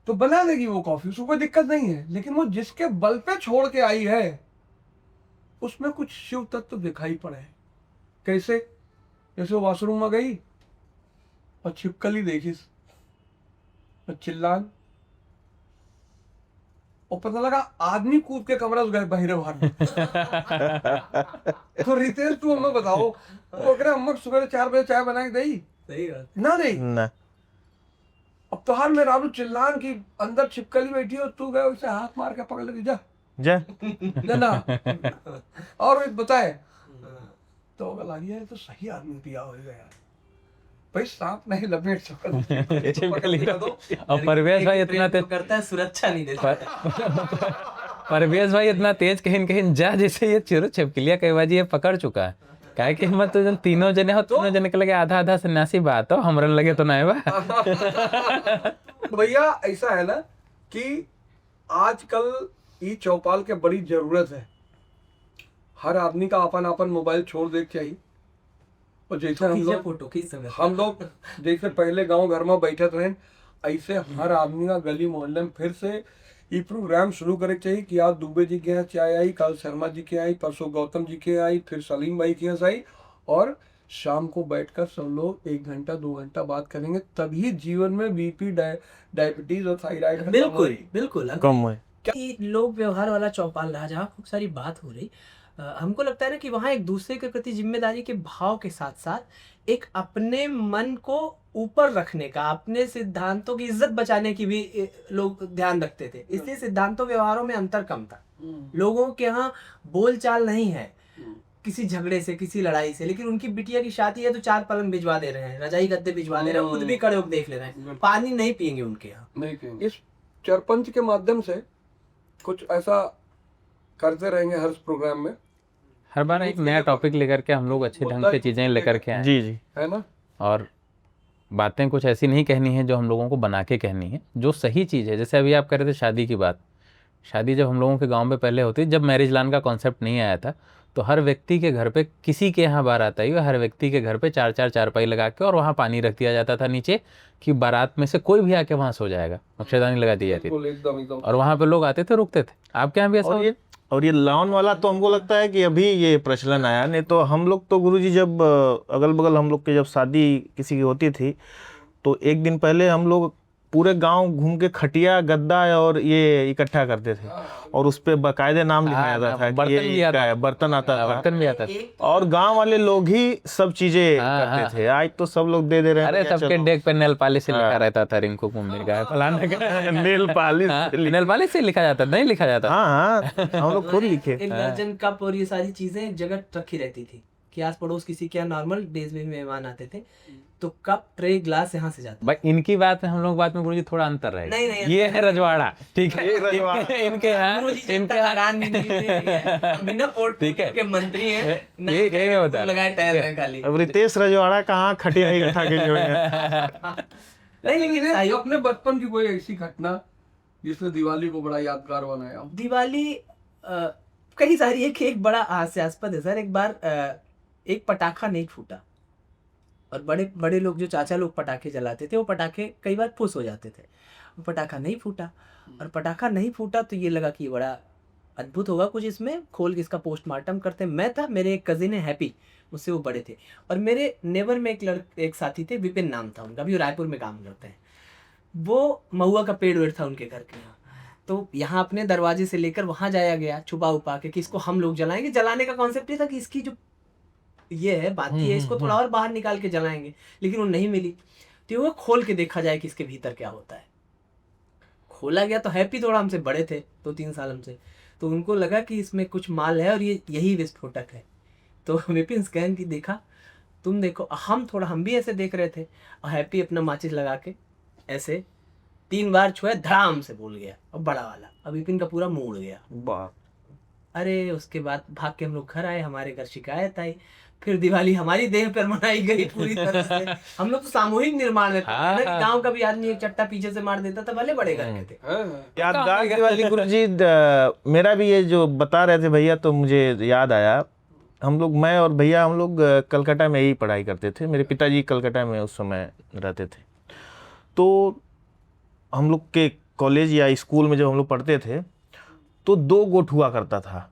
तो बना देगी वो कॉफी, उसको कोई दिक्कत नहीं है। लेकिन वो जिसके बल पे छोड़ के आई है उसमें कुछ शिव तत्व दिखाई पड़े। कैसे? जैसे वो वॉशरूम में गई और छिपकली देखी और चिल्लान, और पता लगा आदमी कूद के कमरा से गए बाहर बाहर। तो रितेश तू हमें बताओ, वो कह रहे अम्मा सुबह 4 बजे चाय बना के दई, सही बात। ना दई। ना अब तो हाल में रानू चिल्लान की अंदर छिपकली बैठी हो, तू गए उसे हाथ मार के पकड़ ले, जा जा ना। और एक बताए तो लगी है तो सही आदमी पिया हो गया भाई, सांप नहीं लपेट और परवेश भाई इतना तेज करता है, सुरक्षा नहीं देता। परवेश भाई इतना तेज कहीं कहीं जा, जैसे ये चिरो छिपकलियां कई बाजी ये पकड़ चुका है। काहे कि हिम्मत तो जन तीनों जने हो, तीनों जने के लगे आधा आधा सन्यासी बात हो, हमरन लगे तो नहीं बा। भैया ऐसा है ना कि आजकल ई चौपाल के बड़ी जरूरत है। हर आदमी का अपन अपन मोबाइल छोड़ दे चाहिए। और जैसे हम लोग जैसे पहले गांव घर में बैठे रहे, ऐसे हर आदमी का गली मोहल्ले में फिर से ये प्रोग्राम शुरू करे चाहिए कि आज दुबे जी के यहाँ चाय आई, कल शर्मा जी के आई, परसों गौतम जी के आई, फिर सलीम भाई के यहाँ आई, और शाम को बैठकर सब लोग 1 घंटा 2 घंटा बात करेंगे, तभी जीवन में बीपी, डायबिटीज और थायराइड बिल्कुल बिल्कुल कम हुए। कि लोक व्यवहार वाला चौपाल रहा, जहाँ खूब सारी बात हो रही। हमको लगता है ना कि वहाँ एक दूसरे के प्रति जिम्मेदारी के भाव के साथ साथ एक अपने मन को ऊपर रखने का, अपने सिद्धांतों की इज्जत बचाने की भी लोग ध्यान रखते थे। इसलिए सिद्धांतों व्यवहारों में अंतर कम था। लोगों के यहाँ बोलचाल नहीं है किसी झगड़े से, किसी लड़ाई से, लेकिन उनकी बिटिया की शादी है तो 4 पलंग भिजवा दे रहे हैं, रजाई गद्दे भिजवा दे रहे हैं, खुद भी खड़े होकर देख ले रहे हैं, पानी नहीं पियेंगे उनके यहाँ। नहीं, इस सरपंच के माध्यम से कुछ ऐसा करते रहेंगे हर प्रोग्राम में। हर बार एक नया टॉपिक लेकर के हम लोग अच्छे ढंग से चीजें लेकर के आए, जी जी है ना। और बातें कुछ ऐसी नहीं कहनी है जो हम लोगों को बना के कहनी है, जो सही चीज़ है। जैसे अभी आप कह रहे थे शादी की बात, शादी जब हम लोगों के गांव में पहले होती, जब मैरिज लान का कॉन्सेप्ट नहीं आया था, तो हर व्यक्ति के घर पे, किसी के यहाँ बारात आई, हर व्यक्ति के घर पे 4-4 चारपाई लगा के और वहाँ पानी रख दिया जाता था नीचे, कि बारात में से कोई भी आके वहाँ सो जाएगा, मच्छरदानी लगा दी जाती थी एकदम एकदम। और वहाँ पे लोग आते थे, रुकते थे। आपके यहाँ भी ऐसा होता? और ये लॉन वाला तो हमको लगता है कि अभी ये प्रचलन आया, नहीं तो हम लोग तो गुरुजी जब अगल बगल हम लोग के जब शादी किसी की होती थी तो एक दिन पहले हम लोग पूरे गांव घूम के खटिया गद्दा और ये इकट्ठा करते थे और उस पे बाकायदे नाम लिखा हाँ, जाता था कि बर्तन ये भी आता क्या है, बर्तन आता था बर्तन भी आता था। और गांव वाले लोग ही सब चीजें हाँ, करते थे। आज तो सब लोग दे दे रहे हैं। अरे क्या सबके चलो। डेक पे नेल पॉलिश से लिखा रहता था, रिंकू कुम्भीर का है, फलाना का। Nail polish. हाँ, नेल पॉलिश से लिखा जाता, नहीं लिखा जाता। हाँ हाँ, हम लोग खुद लिखे। एक दर्जन कप और ये सारी चीजें एक जगह रखी रहती थी कि आस पड़ोस किसी के यहाँ नॉर्मल डेज में मेहमान आते थे तो कप ट्रे ग्लास यहाँ से जाता। भाई इनकी बात में हम लोग बात में गुरुजी थोड़ा अंतर रहेगा। नहीं, नहीं, ये है रजवाड़ा, ठीक है। ये रजवाड़ा। इनके यहाँ बिना पोर्ट ठीक है। के मंत्री हैं, ये मैं बता रहा लगाए टहल रहे हैं खाली। अब रितेश रजवाड़ा कहाँ खटिया इकट्ठा किए हुए हैं। नहीं, लेकिन सहयोग- अपने बचपन की कोई ऐसी घटना जिसने दिवाली को बड़ा यादगार बनाया हो? दिवाली कई सारी है कि एक बड़ा हास्यास्पद है सर। एक बार एक पटाखा नहीं फूटा और बड़े बड़े लोग जो चाचा लोग पटाखे जलाते थे वो पटाखे कई बार फुस हो जाते थे। वो पटाखा नहीं फूटा और पटाखा नहीं फूटा तो ये लगा कि ये बड़ा अद्भुत होगा कुछ इसमें, खोल के इसका पोस्टमार्टम करते हैं। मैं था, मेरे एक कजिन है हैप्पी, उससे वो बड़े थे, और मेरे नेबर में एक साथी थे, विपिन नाम था उनका, अभी वो रायपुर में काम करते हैं। वो महुआ का पेड़ वेड़ था उनके घर के यहाँ, तो यहाँ अपने दरवाजे से लेकर वहाँ जाया गया छुपा उपा के कि इसको हम लोग जलाएंगे। जलाने का कॉन्सेप्ट ये था कि इसकी जो ये है बाती है इसको थोड़ा और बाहर निकाल के जलाएंगे, लेकिन वो नहीं मिली। तो वो खोल के देखा जाए कि इसके भीतर क्या होता है। खोला गया तो हैप्पी थोड़ा हमसे बड़े थे, 2-3 साल हमसे, तो उनको लगा कि इसमें कुछ माल है और ये यही विस्फोटक है। तो विपिन स्कैन की देखा, तुम देखो, हम भी ऐसे देख रहे थे, और हैप्पी अपना माचिस लगा के ऐसे 3 बार छुआ, धड़ाम से बोल गया और बड़ा वाला, अब विपिन का पूरा मुड़ गया। अरे उसके बाद भाग के हम लोग घर आए, हमारे घर शिकायत आई, फिर दिवाली हमारी देह पर मनाई गई पूरी तरह से। हम लोग तो सामूहिक निर्माण में थे, गांव का भी आदमी एक चट्टा पीछे से मार देता था, भले बड़े घर के थे। यादगार दिवाली गुरुजी, मेरा भी ये जो बता रहे थे भैया तो मुझे याद आया। हम लोग, मैं और भैया, हम लोग कलकत्ता में ही पढ़ाई करते थे। मेरे पिताजी कलकत्ता में उस समय रहते थे। तो हम लोग के कॉलेज या स्कूल में जब हम लोग पढ़ते थे तो 2 गोट हुआ करता था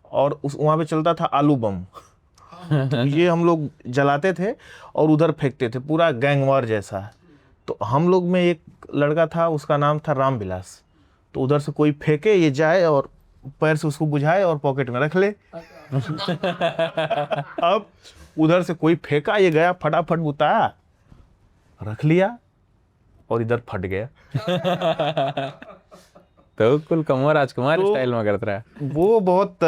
और वहाँ पे चलता था आलू बम। तो ये हम लोग जलाते थे और उधर फेंकते थे, पूरा गैंगवार जैसा। तो हम लोग में एक लड़का था, उसका नाम था रामविलास। तो उधर से कोई फेंके, ये जाए और पैर से उसको बुझाए और पॉकेट में रख ले। अब उधर से कोई फेंका, ये गया फटाफट बुताया, रख लिया और इधर फट गया। तो कुल कंवर राजकुमार तो स्टाइल में करता है। वो बहुत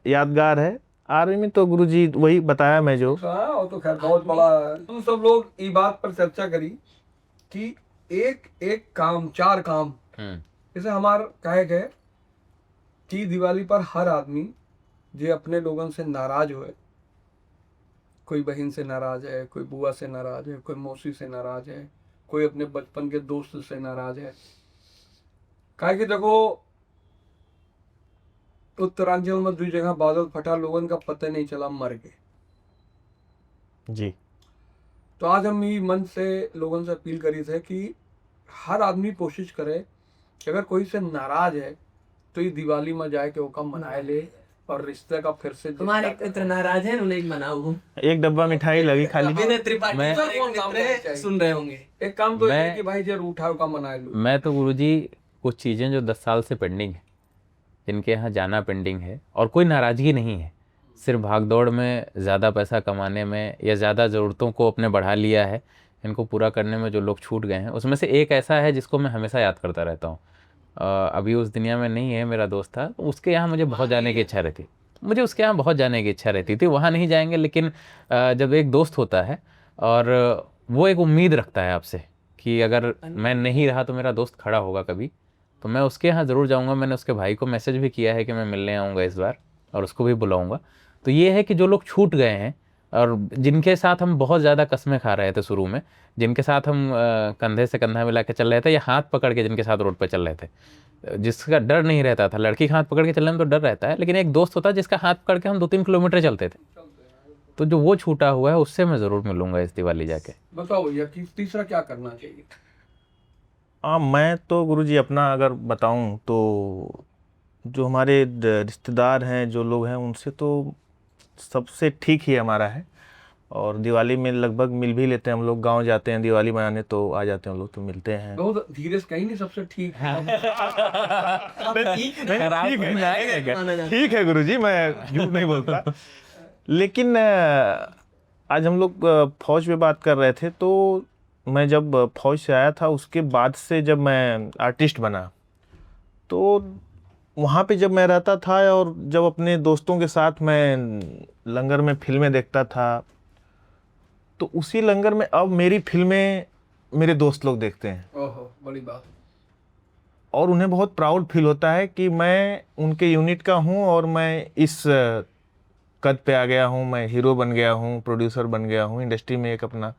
यादगार है। आर्मी में तो गुरुजी वही बताया मैं जो। हाँ, वो तो खैर बहुत बड़ा है। हम सब लोग इस बात पर चर्चा करी कि एक एक काम, 4 काम, जैसे हमार कहे गए कि दिवाली पर हर आदमी जो अपने लोगों से नाराज हुए, कोई बहन से नाराज है, कोई बुआ से नाराज है, कोई मौसी से नाराज है, कोई अपने बचपन के दोस्त से नाराज है। कहे कि देखो उत्तरांचल में 2 जगह बादल फटा, लोगों का पता नहीं चला, मर गए जी। तो आज हम ये मन से लोगों से अपील करी थे कि हर आदमी कोशिश करे कि अगर कोई से नाराज है तो ये दिवाली में जाए के वो कम मनाए ले और रिश्ते का फिर से। तुम्हारे इतने नाराज हैं, उन्हें मनाओ। एक डब्बा मिठाई लगी खाली। सुन रहे होंगे। एक काम तो है कि भाई जरूर उठाओ का मनाए लो। मैं तो गुरुजी कुछ चीज़ें जो 10 साल से पेंडिंग है, जिनके यहाँ जाना पेंडिंग है, और कोई नाराज़गी नहीं है, सिर्फ भागदौड़ में ज़्यादा पैसा कमाने में या ज़्यादा ज़रूरतों को अपने बढ़ा लिया है, इनको पूरा करने में जो लोग छूट गए हैं, उसमें से एक ऐसा है जिसको मैं हमेशा याद करता रहता हूँ। अभी उस दुनिया में नहीं है, मेरा दोस्त था, उसके यहाँ मुझे बहुत जाने की इच्छा रहती, मुझे उसके यहाँ बहुत जाने की इच्छा रहती थी। वहाँ नहीं जाएंगे, लेकिन जब एक दोस्त होता है और वो एक उम्मीद रखता है आपसे कि अगर मैं नहीं रहा तो मेरा दोस्त खड़ा होगा कभी, तो मैं उसके यहाँ ज़रूर जाऊँगा। मैंने उसके भाई को मैसेज भी किया है कि मैं मिलने आऊँगा इस बार और उसको भी बुलाऊँगा। तो ये है कि जो लोग छूट गए हैं और जिनके साथ हम बहुत ज़्यादा कस्में खा रहे थे शुरू में, जिनके साथ हम कंधे से कंधा मिला के चल रहे थे या हाथ पकड़ के जिनके साथ रोड पे चल रहे थे, जिसका डर नहीं रहता था। लड़की का हाथ पकड़ के चलने में तो डर रहता है, लेकिन एक दोस्त होता है जिसका हाथ पकड़ के हम 2-3 किलोमीटर चलते थे। तो जो वो छूटा हुआ है उससे मैं ज़रूर मिलूंगा इस दिवाली जाके। बताओ भैया कि तीसरा क्या करना चाहिए? हाँ, मैं तो गुरुजी अपना अगर बताऊं तो जो हमारे रिश्तेदार हैं, जो लोग हैं, उनसे तो सबसे ठीक ही हमारा है। और दिवाली में लगभग मिल भी लेते हैं हम लोग। गांव जाते हैं दिवाली मनाने तो आ जाते हैं हम लोग, तो मिलते हैं। बहुत धीरे से कहीं नहीं, सबसे ठीक है। ठीक है गुरुजी, मैं झूठ नहीं बोलता। लेकिन आज हम लोग फौज पे बात कर रहे थे, तो मैं जब फौज से आया था उसके बाद से जब मैं आर्टिस्ट बना, तो वहाँ पे जब मैं रहता था और जब अपने दोस्तों के साथ मैं लंगर में फिल्में देखता था, तो उसी लंगर में अब मेरी फिल्में मेरे दोस्त लोग देखते हैं। ओहो, बड़ी बात। और उन्हें बहुत प्राउड फील होता है कि मैं उनके यूनिट का हूँ और मैं इस कद पे आ गया हूँ, मैं हीरो बन गया हूँ, प्रोड्यूसर बन गया हूँ, इंडस्ट्री में एक अपना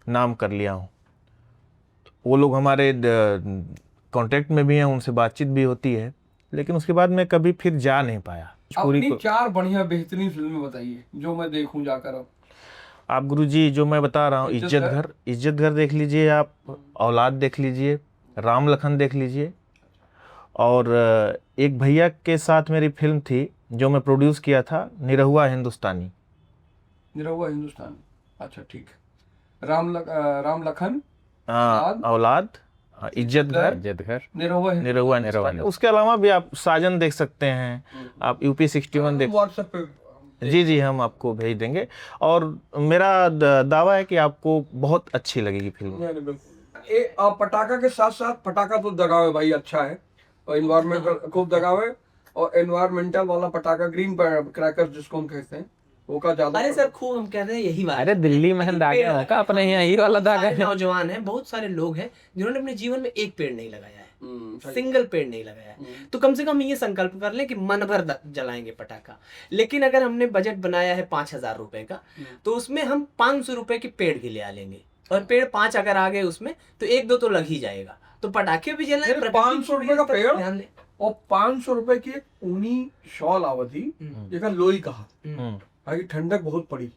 नाम कर लिया हूँ। वो लोग हमारे कांटेक्ट में भी हैं, उनसे बातचीत भी होती है, लेकिन उसके बाद मैं कभी फिर जा नहीं पाया। अपनी 4 बढ़िया बेहतरीन फिल्में बताइए जो मैं देखूं जाकर। अब आप गुरुजी जो मैं बता रहा हूँ, इज्जत घर देख लीजिए, आप औलाद देख लीजिए, राम लखन देख लीजिए। और एक भैया के साथ मेरी फिल्म थी जो मैं प्रोड्यूस किया था, निरहुआ हिंदुस्तानी। निरहुआ हिंदुस्तानी, अच्छा ठीक है। राम लखन, औलाद, इज्जत घर, निरहुआ हिंदुस्तानी। उसके अलावा भी आप साजन देख सकते हैं, आप यूपी 61 देख। व्हाट्सएप पे जी हम आपको भेज देंगे। और मेरा दावा है कि आपको बहुत अच्छी लगेगी फिल्म। आप पटाखा के साथ साथ पटाखा तो दगावे भाई, अच्छा है, और इन्वायरमेंटल खूब दगावे। और एनवायरमेंटल वाला पटाखा, ग्रीन क्रैकर्स जिसको हम कहते हैं, वो का ज्यादा। अरे सर खूब हम कह रहे हैं यही बात। अरे दिल्ली में दागा होगा अपने यहाँ, ये वाला दागा है। नौजवान है, बहुत सारे लोग हैं जिन्होंने अपने जीवन में एक पेड़ नहीं लगाया है, सिंगल पेड़ नहीं लगाया है। तो कम से कम ये संकल्प कर लें कि मन भर जलाएंगे पटाखा। लेकिन अगर हमने बजट बनाया है 5,000 रुपए का, तो उसमें हम 500 रुपए के पेड़ भी ले आ लेंगे, और पेड़ 5 अगर आ गए उसमें तो 1-2 तो लग ही जाएगा। तो पटाखे भी जलाएं। 500 रुपए का पेड़ और 500 रुपए की एक ऊनी शॉल आवती, जेका लोई कहा, ताकि ठंडक बहुत पड़ी।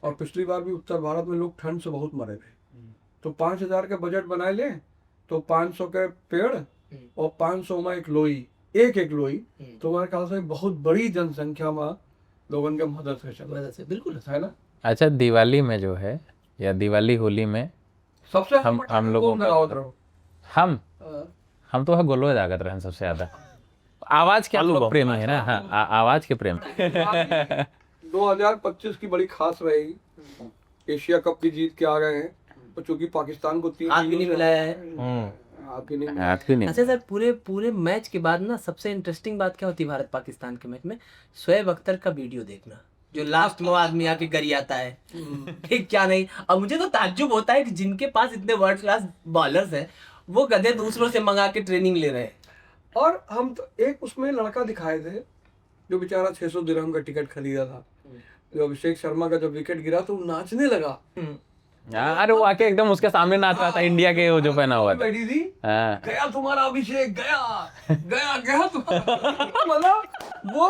और पिछली बार भी उत्तर भारत में लोग ठंड से बहुत मरे थे। तो 5,000 के बजट बनाए ले, तो 500 के पेड़ और 500 में एक लोई, एक लोई, तो हमारे ख्याल से बहुत बड़ी जनसंख्या में लोगों के मदद से बिल्कुल है ना। अच्छा, दिवाली में जो है, या दिवाली होली में सबसे हम लोगों हम तो गोलो जागत रहे सबसे ज्यादा। आवाज के प्रेम है ना। हाँ, आवाज के प्रेम। 2025 की बड़ी खास रहेगी। एशिया कप की जीत के आ गए हैं, तो चूंकि पाकिस्तान को 3 हाथ भी नहीं मिलाया है। हाथ भी नहीं। अच्छा सर, पूरे मैच के बाद ना सबसे इंटरेस्टिंग बात क्या होती है भारत पाकिस्तान के मैच में? शोएब अख्तर का वीडियो देखना, जो लास्ट में आदमी आके गरियाता है। ठीक क्या नहीं। अब मुझे तो ताज्जुब होता है कि जिनके पास इतने वर्ल्ड क्लास बॉलर्स हैं, वो गधे दूसरों से मंगा के ट्रेनिंग ले रहे हैं। और हम तो एक उसमें लड़का दिखाए थे जो बेचारा 600 दिरहम का टिकट खरीदा था, जो अभिषेक शर्मा का जब विकेट गिरा तो वो नाचने लगा। अरे वो आके एकदम उसके सामने नाच रहा था, इंडिया के वो जो पहना हुआ था। बैठी थी, गया तुम्हारा अभिषेक, गया तुम्हारा। मतलब वो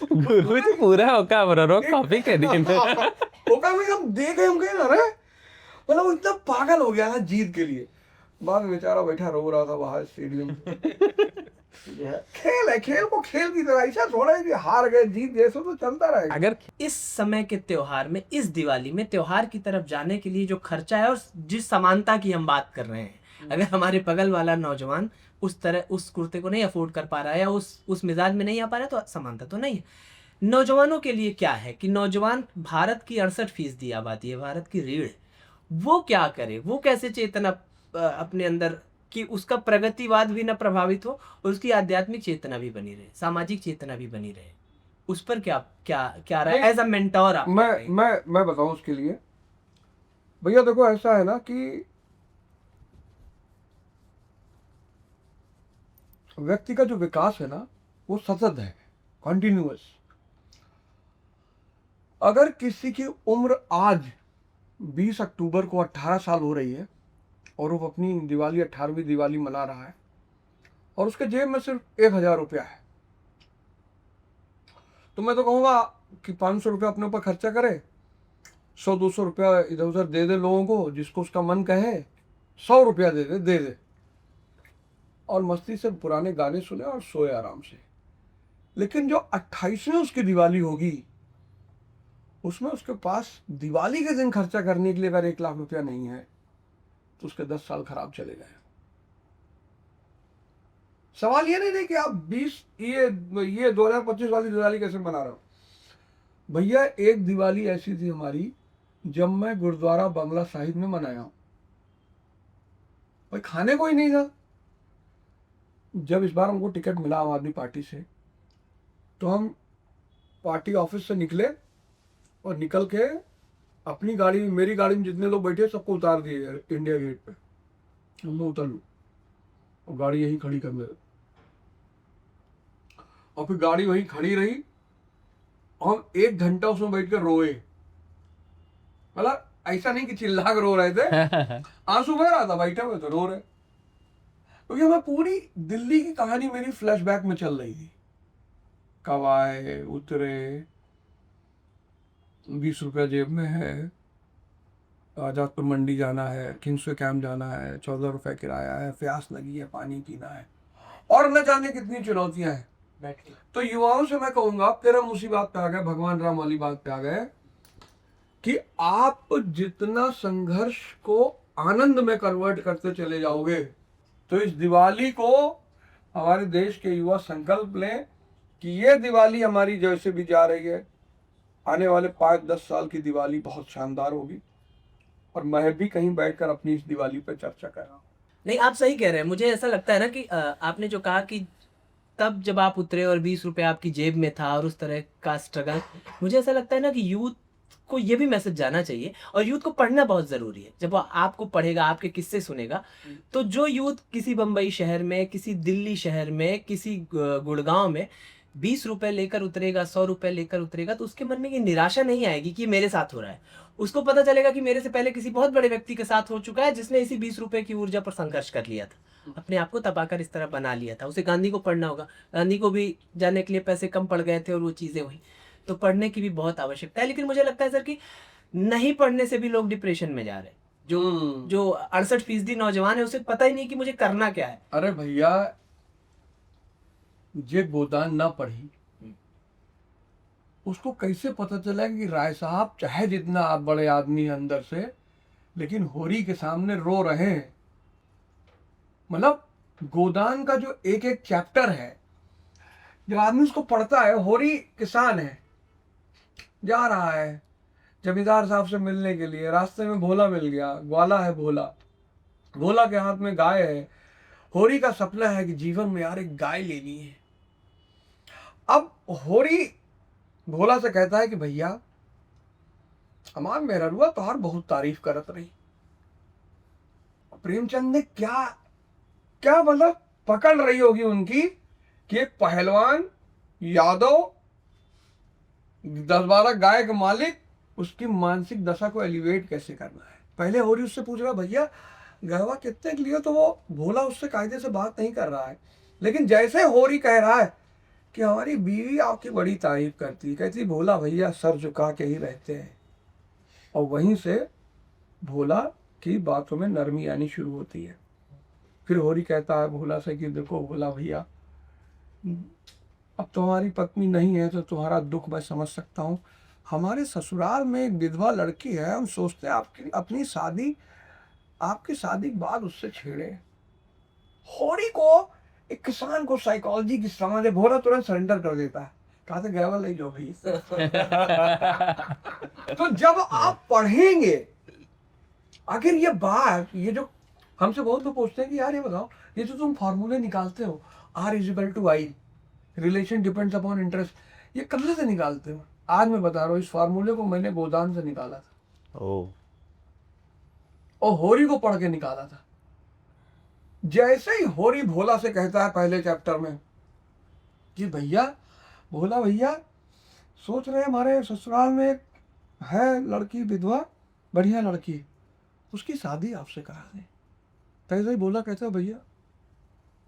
गुरु जी पूरा होका बरो कॉफी के दिन होका में हम देखे, हम कहे अरे मतलब वो इतना पागल हो गया था जीत के लिए। बाद में बेचारा बैठा रो रहा था बाहर स्टेडियम। खेल है, खेल को खेल की तरह ऐसा थोड़ा है कि हार गए जीत गए तो चलता रहेगा। अगर इस समय के त्योहार में, इस दिवाली में त्योहार की तरफ जाने के लिए जो खर्चा है और जिस समानता की हम बात कर रहे हैं, अगर हमारे बगल वाला नौजवान उस तरह उस कुर्ते को नहीं अफोर्ड कर पा रहा है या उस मिजाज में नहीं आ पा रहा है, तो समानता तो नहीं है। नौजवानों के लिए क्या है कि नौजवान, भारत की 68% आबादी है, भारत की रीढ़, वो क्या करे, वो कैसे चेतना अपने अंदर कि उसका प्रगतिवाद भी न प्रभावित हो और उसकी आध्यात्मिक चेतना भी बनी रहे, सामाजिक चेतना भी बनी रहे, उस पर क्या रहा एज अ मेंटोर? मैं बताऊं उसके लिए भैया, देखो ऐसा है ना कि व्यक्ति का जो विकास है ना वो सतत है, कंटिन्यूअस। अगर किसी की उम्र आज 20 अक्टूबर को 18 साल हो रही है और वो अपनी दिवाली 18वीं दिवाली मना रहा है और उसके जेब में सिर्फ 1000 रुपया है, तो मैं तो कहूँगा कि 500 रुपया अपने ऊपर खर्चा करे, 100-200 रुपया इधर उधर दे दे लोगों को, जिसको उसका मन कहे 100 रुपया दे दे और मस्ती से पुराने गाने सुने और सोए आराम से। लेकिन जो 28वीं उसकी दिवाली होगी, उसमें उसके पास दिवाली के दिन खर्चा करने के लिए अगर 1 लाख रुपया नहीं है तो उसके 10 साल खराब चले गए। सवाल ये नहीं कि आप 2025 वाली दिवाली कैसे मना रहे हो। भैया एक दिवाली ऐसी थी हमारी जब मैं गुरुद्वारा बंगला साहिब में मनाया हूं, भाई खाने को ही नहीं था। जब इस बार हमको टिकट मिला आम आदमी पार्टी से, तो हम पार्टी ऑफिस से निकले और निकल के अपनी गाड़ी में, मेरी गाड़ी में जितने लोग बैठे सबको उतार दिए इंडिया गेट पे। हम लोग उतर लो और गाड़ी यहीं खड़ी कर दे, और फिर गाड़ी वहीं खड़ी रही। हम 1 घंटा उसमें बैठ कर रोए, मतलब ऐसा नहीं कि चिल्ला कर रो रहे थे, आंसू बह रहा था, बैठे हुए तो रो रहे, क्योंकि हमें पूरी दिल्ली की कहानी मेरी फ्लैशबैक में चल रही थी। कब आए, उतरे, 20 रुपया जेब में है, आजादपुर मंडी जाना है, किंग्सवे कैंप जाना है, 14 रुपये किराया है, प्यास लगी है, पानी पीना है, और न जाने कितनी चुनौतियां हैं। तो युवाओं से मैं कहूंगा, फिर हम उसी बात पे आ गए, भगवान राम वाली बात पे आ गए, कि आप जितना संघर्ष को आनंद में कन्वर्ट करते चले जाओगे, तो इस दिवाली को हमारे देश के युवा संकल्प लें कि ये दिवाली हमारी जैसे भी जा रही है, आने वाले 5-10 साल की दिवाली बहुत शानदार होगी। और मैं भी कहीं बैठकर अपनी इस दिवाली पर चर्चा कर रहा हूँ। नहीं, आप सही कह रहे हैं। मुझे ऐसा लगता है ना कि आपने जो कहा कि तब जब आप उतरे और 20 रुपये आपकी जेब में था और उस तरह का स्ट्रगल, मुझे ऐसा लगता है ना कि यूथ को ये भी मैसेज जाना चाहिए, और यूथ को पढ़ना बहुत ज़रूरी है। जब वो आपको पढ़ेगा, आपके किस्से सुनेगा, तो जो यूथ किसी बम्बई शहर में, किसी दिल्ली शहर में, किसी गुड़गांव में 20 रुपये लेकर उतरेगा, 100 रुपये लेकर उतरेगा, तो उसके मन में ये निराशा नहीं आएगी कि मेरे साथ हो रहा है। उसको पता चलेगा कि मेरे से पहले किसी बहुत बड़े व्यक्ति के साथ हो चुका है, जिसने इसी 20 रुपये की ऊर्जा पर संघर्ष कर लिया था, अपने आप को तपाकर इस तरह बना लिया था। उसे गांधी को पढ़ना होगा, गांधी को भी जाने के लिए पैसे कम पड़ गए थे और वो चीज़ें हुई। तो पढ़ने की भी बहुत आवश्यकता है। लेकिन मुझे लगता है सर कि नहीं पढ़ने से भी लोग डिप्रेशन में जा रहे हैं। जो 68% नौजवान है, उसे पता ही नहीं कि मुझे करना क्या है। अरे भैया, जे गोदान ना पढ़ी, उसको कैसे पता चला कि राय साहब चाहे जितना आप बड़े आदमी हैं अंदर से, लेकिन होरी के सामने रो रहे हैं। मतलब गोदान का जो एक एक चैप्टर है, जब आदमी उसको पढ़ता है, होरी किसान है, जा रहा है जमींदार साहब से मिलने के लिए, रास्ते में भोला मिल गया, ग्वाला है भोला, भोला के हाथ में गाय है। होरी का सपना है कि जीवन में यार एक गाय लेनी है। अब होरी भोला से कहता है कि भैया हमार मेहरुआ तोहार बहुत तारीफ करत रही। प्रेमचंद ने क्या क्या मतलब पकड़ रही होगी उनकी कि एक पहलवान यादव 10-12 गाय के मालिक, उसकी मानसिक दशा को एलिवेट कैसे करना है। पहले होरी उससे पूछ रहा भैया गहवा कितने के लिए, तो वो भोला उससे कायदे से बात नहीं कर रहा है। लेकिन जैसे होरी कह रहा है कि हमारी बीवी आपकी बड़ी तारीफ करती है, कहती भोला भैया सर झुका के ही रहते हैं, और वहीं से भोला की बातों में नरमी आनी शुरू होती है। फिर होरी कहता है भोला से कि देखो भोला भैया, अब तुम्हारी पत्नी नहीं है तो तुम्हारा दुख मैं समझ सकता हूँ। हमारे ससुराल में एक विधवा लड़की है, हम सोचते हैं आपकी शादी के बाद उससे छेड़े। होरी को एक किसान को साइकोलॉजी की समझ है। भोला तुरंत सरेंडर कर देता है, कहा था गैवल नहीं जो भाई। तो जब आप पढ़ेंगे, अगर ये बात, ये जो हमसे बहुत लोग पूछते हैं कि यार ये बताओ, ये जो तुम फॉर्मूले निकालते हो R=I, relation depends upon interest, ये कब से निकालते हो? आज मैं बता रहा हूँ, इस फार्मूले को मैंने गोदान से निकाला था। और होरी को पढ़ के निकाला था। जैसे ही होरी भोला से कहता है पहले चैप्टर में कि भैया, भोला भैया सोच रहे हमारे ससुराल में एक है लड़की विधवा, बढ़िया लड़की, उसकी शादी आपसे करा दें। पैसा ही बोला, कहता भैया,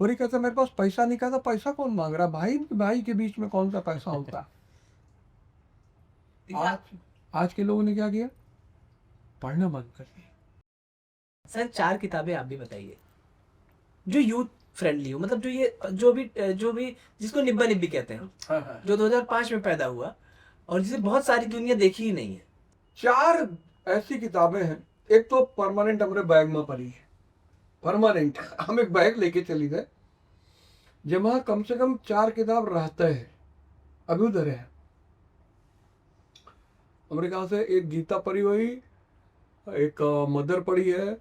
और ये कहता मेरे पास पैसा नहीं। कहता पैसा कौन मांग रहा, भाई भाई के बीच में कौन सा पैसा होता। आज के लोगों ने क्या किया, पढ़ना बंद कर दिया। सर 4 किताबें आप भी बताइए जो यूथ फ्रेंडली हो, मतलब जो भी जिसको निब्बा निब्बी कहते हैं, जो 2005 में पैदा हुआ और जिसे बहुत सारी दुनिया देखी ही नहीं है। 4 ऐसी किताबें हैं। एक तो परमानेंट हमारे बैग में पड़ी है, परमानेंट हम एक बैग लेके चली गए जहाँ कम से कम 4 किताब रहते हैं। अभी उधर है अमेरिका से, एक गीता पढ़ी हुई, एक मदर पढ़ी है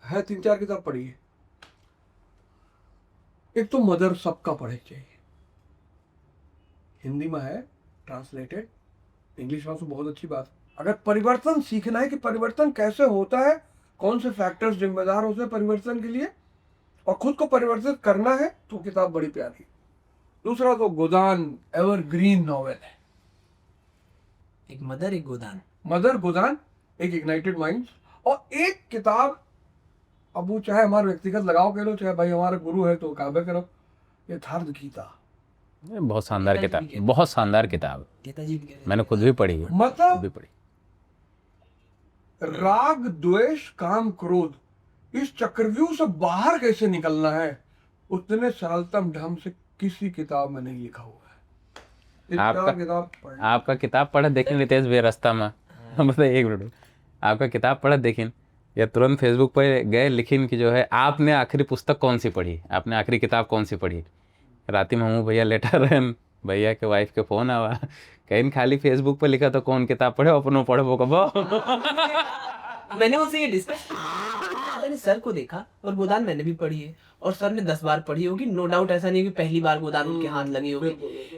3-4 किताब पढ़ी है। एक तो मदर सबका पढ़े चाहिए, हिंदी में है ट्रांसलेटेड, इंग्लिश में तो बहुत अच्छी बात। अगर परिवर्तन सीखना है कि परिवर्तन कैसे होता है, कौन से फैक्टर्स जिम्मेदार होते हैं परिवर्तन के लिए, और खुद को परिवर्तित करना है, तो किताब बड़ी प्यारी। दूसरा तो गोदान एवरग्रीन नॉवेल है। एक मदर, एक गोदान, मदर, गोदान, एक इग्नाइटेड माइंड्स, और एक किताब, अब वो चाहे हमारे व्यक्तिगत लगाव कह लो, चाहे भाई हमारे गुरु है तो काव्य करो, यथार्थ गीता। बहुत शानदार किताब, बहुत शानदार किताब, नेताजी भी कह रहे मैंने खुद भी पढ़ी है, मतलब भी पढ़ी। राग द्वेष काम क्रोध, इस चक्रव्यूह से बाहर कैसे निकलना है, उतने सरलतम ढंग से किसी किताब में नहीं लिखा हुआ है। ये 4 किताब पढ़। आपका किताब पढ़ा देखें रितेश बेरस्ता में, मतलब 1 मिनट, आपका किताब पढ़ा देखें या तुरंत फेसबुक पर गए लिखिन कि जो है आपने आखिरी पुस्तक कौन सी पढ़ी, आपने आखिरी किताब कौन सी पढ़ी। राती में हूँ भैया लेटर रहन, भैया के वाइफ के फोन आवा, कहीं खाली फेसबुक पर लिखा तो कौन किताब पढ़े, अपनों पढ़ो वो मैंने उनसे ये डिस्कस, मैंने सर को देखा, और गोदान मैंने भी पढ़ी है और सर ने 10 बार पढ़ी होगी, नो डाउट। ऐसा नहीं कि पहली बार गोदान उनके हाथ लगी होगी।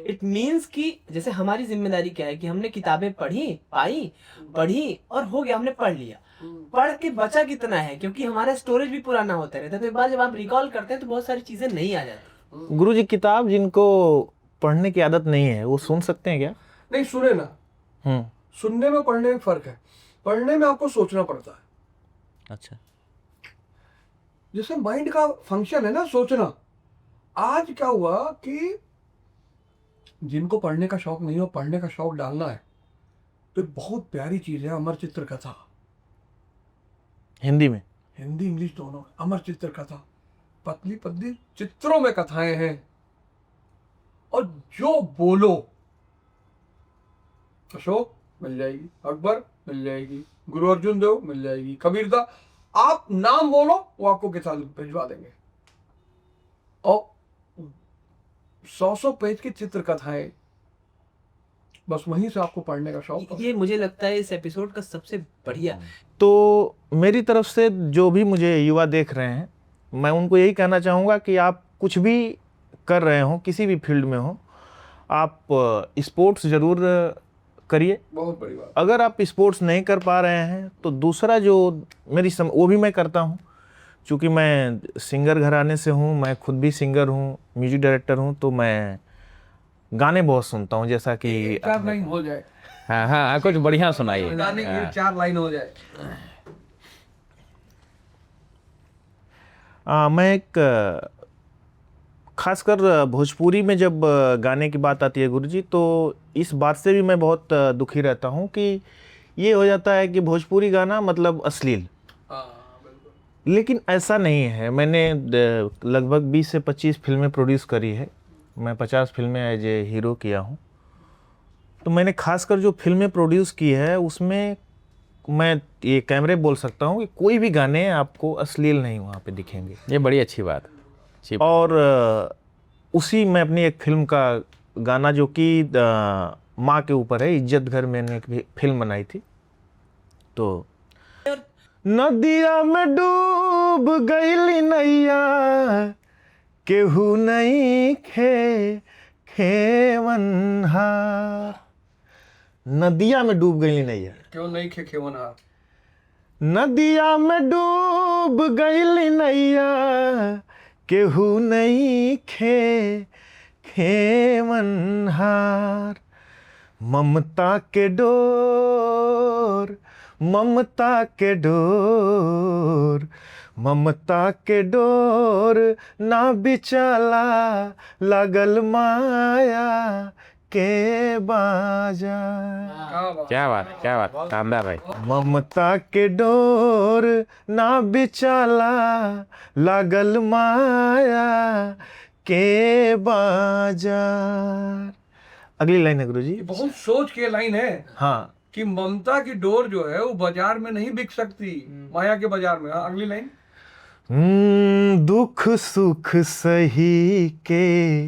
इट मीन्स कि जैसे हमारी जिम्मेदारी क्या है कि हमने किताबें पढ़ी और हो गया, हमने पढ़ लिया। पढ़ के बचा कितना है, क्योंकि हमारा स्टोरेज भी पुराना होता रहता है, तो एक बार जब आप रिकॉल करते हैं तो बहुत सारी चीजें नहीं आ जाती। गुरुजी, किताब जिनको पढ़ने की आदत नहीं है वो सुन सकते हैं क्या? नहीं, सुने ना, सुनने में पढ़ने में फर्क है। पढ़ने में आपको सोचना पड़ता है। अच्छा, जैसे माइंड का फंक्शन है ना सोचना। आज क्या हुआ कि जिनको पढ़ने का शौक नहीं हो, पढ़ने का शौक डालना है, तो बहुत प्यारी चीज है अमर चित्र कथा, हिंदी में, हिंदी इंग्लिश दोनों। अमर चित्र कथा, पतली पतली चित्रों में कथाएं हैं, और जो बोलो, अशोक मिल जाएगी, अकबर मिल जाएगी, गुरु अर्जुन देव मिल जाएगी, कबीरदास, आप नाम बोलो वो आपको किताब भिजवा देंगे। और 100 पेज की चित्र कथाएं, बस वहीं से आपको पढ़ने का शौक। ये मुझे लगता है इस एपिसोड का सबसे बढ़िया। तो मेरी तरफ से जो भी मुझे युवा देख रहे हैं, मैं उनको यही कहना चाहूँगा कि आप कुछ भी कर रहे हो, किसी भी फील्ड में हो, आप स्पोर्ट्स ज़रूर करिए। बहुत बड़ी बात। अगर आप स्पोर्ट्स नहीं कर पा रहे हैं तो दूसरा जो वो भी मैं करता हूँ, चूँकि मैं सिंगर घराने से हूँ, मैं खुद भी सिंगर हूँ, म्यूजिक डायरेक्टर हूँ, तो मैं गाने बहुत सुनता हूँ। जैसा कि 4 लाइन हो जाए, हाँ, कुछ बढ़िया सुनाइए। गाने की 4 लाइन हो जाए। मैं एक खासकर भोजपुरी में जब गाने की बात आती है गुरुजी, तो इस बात से भी मैं बहुत दुखी रहता हूँ कि ये हो जाता है कि भोजपुरी गाना मतलब अश्लील। लेकिन ऐसा नहीं है। मैंने लगभग 20 से 25 फिल्में प्रोड्यूस करी है, मैं 50 फिल्में एज ए हीरो किया हूँ। तो मैंने खासकर जो फिल्में प्रोड्यूस की है उसमें मैं ये कैमरे बोल सकता हूँ कि कोई भी गाने आपको अश्लील नहीं वहाँ पे दिखेंगे। ये बड़ी अच्छी बात। और उसी में अपनी एक फिल्म का गाना जो कि माँ के ऊपर है, इज्जत घर, मैंने एक फिल्म बनाई थी। तो नदिया में डूब गई नैया, केहू नहीं खेवनहार। नदिया में डूब गई नैया, क्यों नहीं खेवनहार। नदिया में डूब गई नैया, केहू नहीं खेवनहार। ममता के डोर ममता के डोर, ममता के डोर ना बिचाला, लागल माया के बाजा। क्या बात शानदार भाई। ममता के डोर ना बिचाला, लागल माया के बाजार। अगली लाइन है गुरुजी। ये बहुत सोच के लाइन है हाँ, कि ममता की डोर जो है वो बाजार में नहीं बिक सकती, माया के बाजार में। हाँ, अगली लाइन। दुख सुख सही के,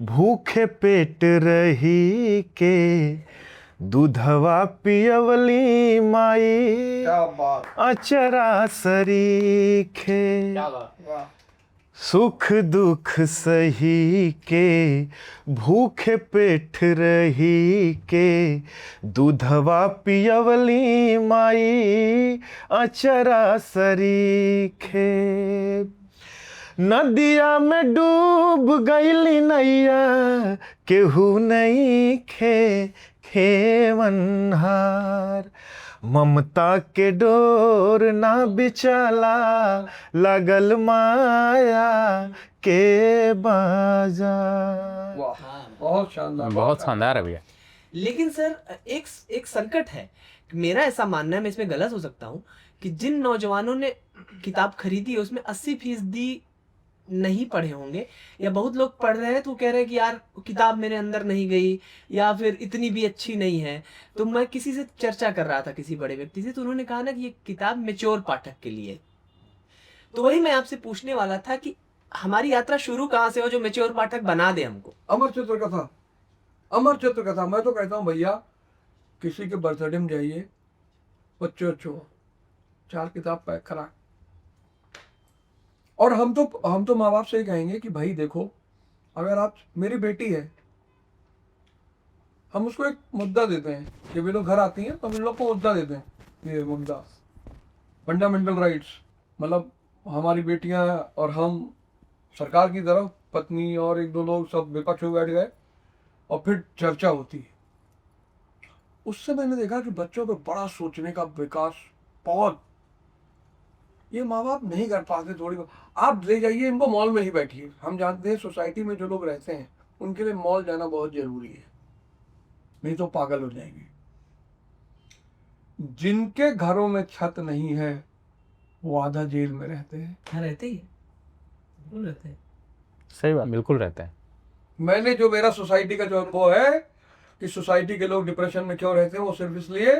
भूखे पेट रही के, दूधवा पियवली माई, क्या बात, अचरा सरीखे। सुख दुख सही के, भूखे पेट रही के, दूधवा पियवली माई, अचरा सरीखे। नदिया में डूब गईली नैया, केहू नहीं खे खेवनहार। ममता के डोर ना बिचाला, लगल माया के बाजार। वाह, बहुत शानदार, बहुत शानदार है भैया। लेकिन सर एक संकट है, मेरा ऐसा मानना है, मैं इसमें गलत हो सकता हूँ, कि जिन नौजवानों ने किताब खरीदी है उसमें 80% नहीं पढ़े होंगे, या बहुत लोग पढ़ रहे हैं तो कह रहे हैं कि यार किताब मेरे अंदर नहीं गई, या फिर इतनी भी अच्छी नहीं है। तो मैं किसी से चर्चा कर रहा था, किसी बड़े व्यक्ति से, तो उन्होंने कहा ना कि ये किताब मैच्योर पाठक के लिए। तो वही मैं आपसे पूछने वाला था कि हमारी यात्रा शुरू कहाँ से हो जो मैच्योर पाठक बना दे हमको। अमर चित्र कथा, अमर चित्र कथा। मैं तो कहता हूँ भैया, किसी के बर्थडे में जाइए, बच्चों 4 किताब पैक करा। और हम तो माँ बाप से ही कहेंगे कि भाई देखो, अगर आप, मेरी बेटी है, हम उसको एक मुद्दा देते हैं, जब ये लोग घर आती हैं तो हम इन लोग को मुद्दा देते हैं, ये मुद्दा फंडामेंटल राइट्स। मतलब हमारी बेटियां और हम सरकार की तरफ, पत्नी और 1-2 लोग सब विपक्ष में बैठ गए और फिर चर्चा होती है। उससे मैंने देखा कि बच्चों पे बड़ा सोचने का विकास बहुत, ये माँ बाप नहीं कर पाते। थोड़ी आप ले जाइए इनको मॉल में ही बैठिए। हम जानते हैं सोसाइटी में जो लोग रहते हैं उनके लिए मॉल जाना बहुत जरूरी है, नहीं तो पागल हो जाएंगे। जिनके घरों में छत नहीं है वो आधा जेल में रहते हैं। हाँ, रहते ही बिल्कुल रहते हैं। सही बात, बिल्कुल रहता है। मैंने जो मेरा सोसाइटी का जो अनुभव है कि सोसाइटी के लोग डिप्रेशन में क्यों रहते हैं, वो सिर्फ इसलिए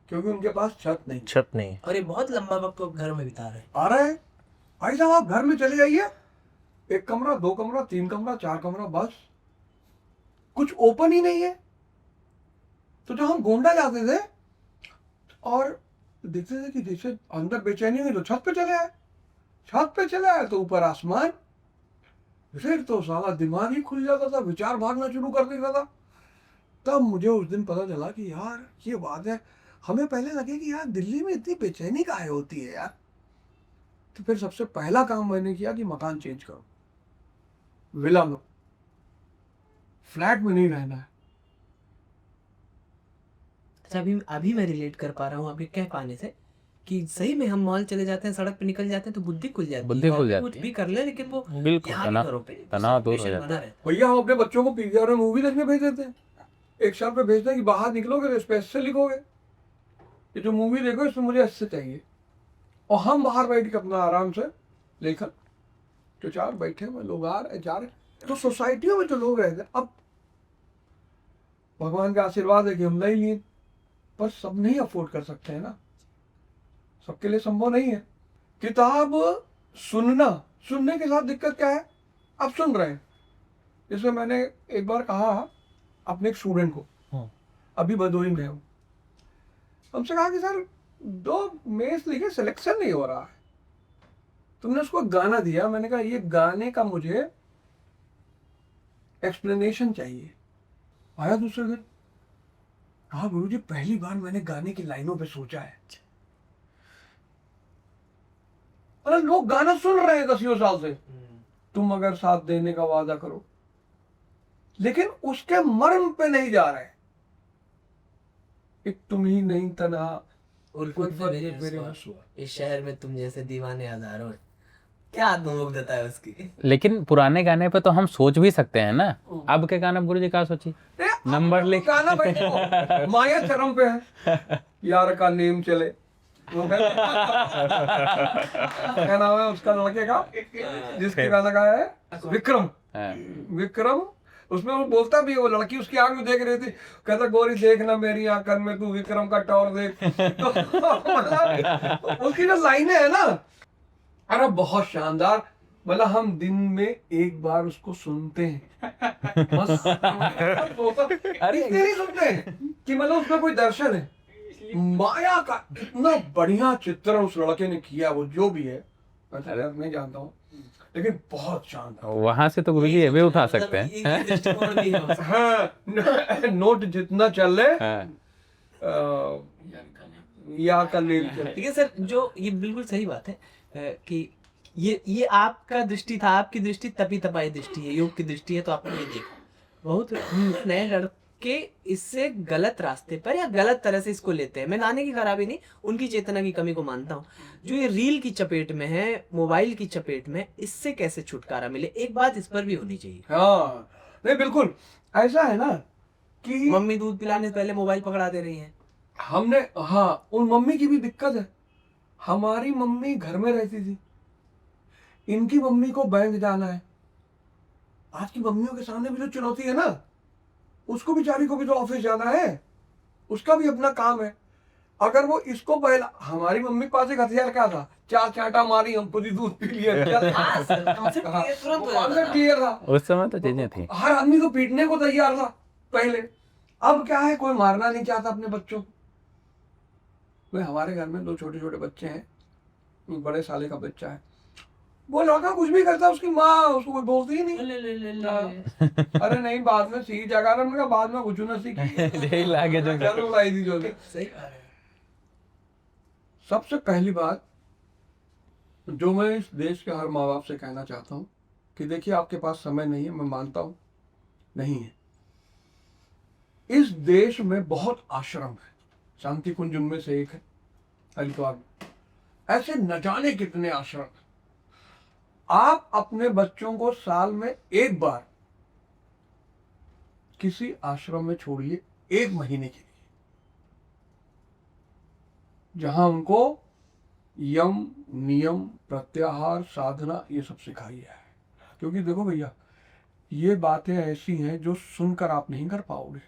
क्योंकि उनके पास छत नहीं। छत नहीं। और ये बहुत लंबा वक्त वो घर में बिता रहे हैं। आ रहा है भाई साहब, आप घर में चले जाइए, 1 कमरा, 2 कमरा, 3 कमरा, 4 कमरा, बस कुछ ओपन ही नहीं है। तो जब हम गोंडा जाते थे और देखते थे कि जैसे अंदर बेचैनी हुई तो छत पे चले आए, छत पे चले आए तो ऊपर आसमान, फिर तो सारा दिमाग ही खुल जाता था, विचार भागना शुरू कर देता था। तब मुझे उस दिन पता चला कि यार ये बात है। हमें पहले लगे कि यार दिल्ली में इतनी बेचैनी काहे होती है यार। तो फिर सबसे पहला काम मैंने किया कि मकान चेंज करो, विला में, फ्लैट में नहीं रहना है। अच्छा, अभी मैं रिलेट कर पा रहा हूँ आपके कह पाने से कि सही में हम मॉल चले जाते हैं, सड़क पे निकल जाते हैं तो बुद्धि खुल जाती है। बुद्धि खुल जाती कुछ है। भी कर ले, लेकिन वो बिल्कुल, यहाँ के घरों पे तनाव दूर हो pressure जाता बना है। रहता भैया हम अपने बच्चों को पीवीआर में मूवी देखने भेज देते हैं, एक शर्त पे भेजते हैं कि बाहर निकलोगे तो स्पेस से लिखोगे, ये जो मूवी देखो इसमें मुझे ऐसे चाहिए। और हम बाहर बैठ के अपना आराम से लेखन, जो 4 बैठे हुए लोग आ रहे जा रहे। तो सोसाइटियों में जो लोग रहते हैं, अब भगवान का आशीर्वाद है कि हम नहीं लिए, पर सब नहीं अफोर्ड कर सकते हैं ना, सबके लिए संभव नहीं है। किताब सुनने के साथ दिक्कत क्या है, आप सुन रहे हैं। जैसे मैंने एक बार कहा अपने एक स्टूडेंट को, अभी भदोही में हूँ, हमसे कहा कि सर 2 मेस लिखे सिलेक्शन नहीं हो रहा है। तुमने उसको गाना दिया, मैंने कहा ये गाने का मुझे एक्सप्लेनेशन चाहिए। आया दूसरे दिन, कहा गुरुजी पहली बार मैंने गाने की लाइनों पे सोचा है। अरे लोग गाना सुन रहे हैं 10 साल से, तुम अगर साथ देने का वादा करो, लेकिन उसके मर्म पे नहीं जा रहे। एक तुम ही नहीं तन्हा, उल्फत से मेरी रसूआ, इस शहर में तुम जैसे दीवाने हजारों हैं। क्या आत्ममुग्धता है उसकी। लेकिन पुराने गाने पे तो हम सोच भी सकते हैं ना, अब के गाना गुरुजी क्या सोची, नंबर लिख गाना भाई वो माया चरम पे है, यार का नेम चले, वो क्या नाम है उसका लड़के का जिसके गाना गाया है, विक्रम। हाँ। विक्रम, उसमें वो बोलता भी है, वो लड़की उसकी आंख में देख रही थी, कहता गोरी देखना मेरी आंखन में तू विक्रम का टॉर देख। तो मतलब उसकी जो लाइनें है ना, अरे बहुत शानदार, मतलब हम दिन में एक बार उसको सुनते हैं बस। अरे इसलिए नहीं सुनते कि मतलब उसमें कोई दर्शन है, माया का इतना बढ़िया चित्र उस लड़के ने किया, वो जो भी है मैं नहीं जानता हूँ, लेकिन बहुत शानदार। वहां से तो गुरुजी ये भी उठा सकते हैं। एक ही दृष्टिकोण भी है उसका। हाँ, नोट जितना चल रहे हाँ। या का नेम चले। ठीक है सर, जो ये बिल्कुल सही बात है कि ये आपका दृष्टि था, आपकी दृष्टि तपी तपाई दृष्टि है, योग की दृष्टि है, तो आपने ये देखा। बहुत नए लड़के इससे गलत रास्ते पर या गलत तरह से इसको लेते हैं। मैं गाने की खराबी नहीं, उनकी चेतना की कमी को मानता हूँ। जो ये रील की चपेट में है, मोबाइल की चपेट में, इससे कैसे छुटकारा मिले, एक बात इस पर भी होनी चाहिए। हाँ नहीं बिल्कुल ऐसा है ना कि मम्मी दूध पिलाने से पहले मोबाइल पकड़ा दे रही है। हमने, हाँ उन मम्मी की भी दिक्कत है। हमारी मम्मी घर में रहती थी, इनकी मम्मी को बैंक जाना है। आज की मम्मियों के सामने भी जो चुनौती है ना, उसको बेचारी को भी तो ऑफिस जाना है, उसका भी अपना काम है। अगर वो इसको पहला, हमारी मम्मी के पास एक हथियार क्या था, चार चांटा मारी हम खुद ही दूध पी लिया। हाँ सर, concept clear तुरंत हो जाता है। क्लियर था, उस समय तो चीजें थी। हर आदमी को पीटने को तैयार था पहले। अब क्या है, कोई मारना नहीं चाहता अपने बच्चों को। भाई हमारे घर में दो छोटे छोटे बच्चे हैं, बड़े साले का बच्चा है, वो लड़का कुछ भी करता है उसकी माँ उसको कोई बोलती ही नहीं। अरे नहीं बाद में सीख जाएगा ना, मैंने कहा बाद में कुछ ना सीखी। यही लागे जो चलो लाई दी जो सही कहा है। सबसे पहली बात जो मैं इस देश के हर माँ बाप से कहना चाहता हूँ कि देखिए आपके पास समय नहीं है, मैं मानता हूँ नहीं है। इस देश में बहुत आश्रम है, शांति कुंज उनमें से एक है हरिद्वार में, ऐसे न जाने कितने आश्रम हैं। आप अपने बच्चों को साल में एक बार किसी आश्रम में छोड़िए, 1 महीने के लिए, जहां उनको यम नियम प्रत्याहार साधना ये सब सिखाई है। क्योंकि देखो भैया ये बातें ऐसी हैं जो सुनकर आप नहीं कर पाओगे।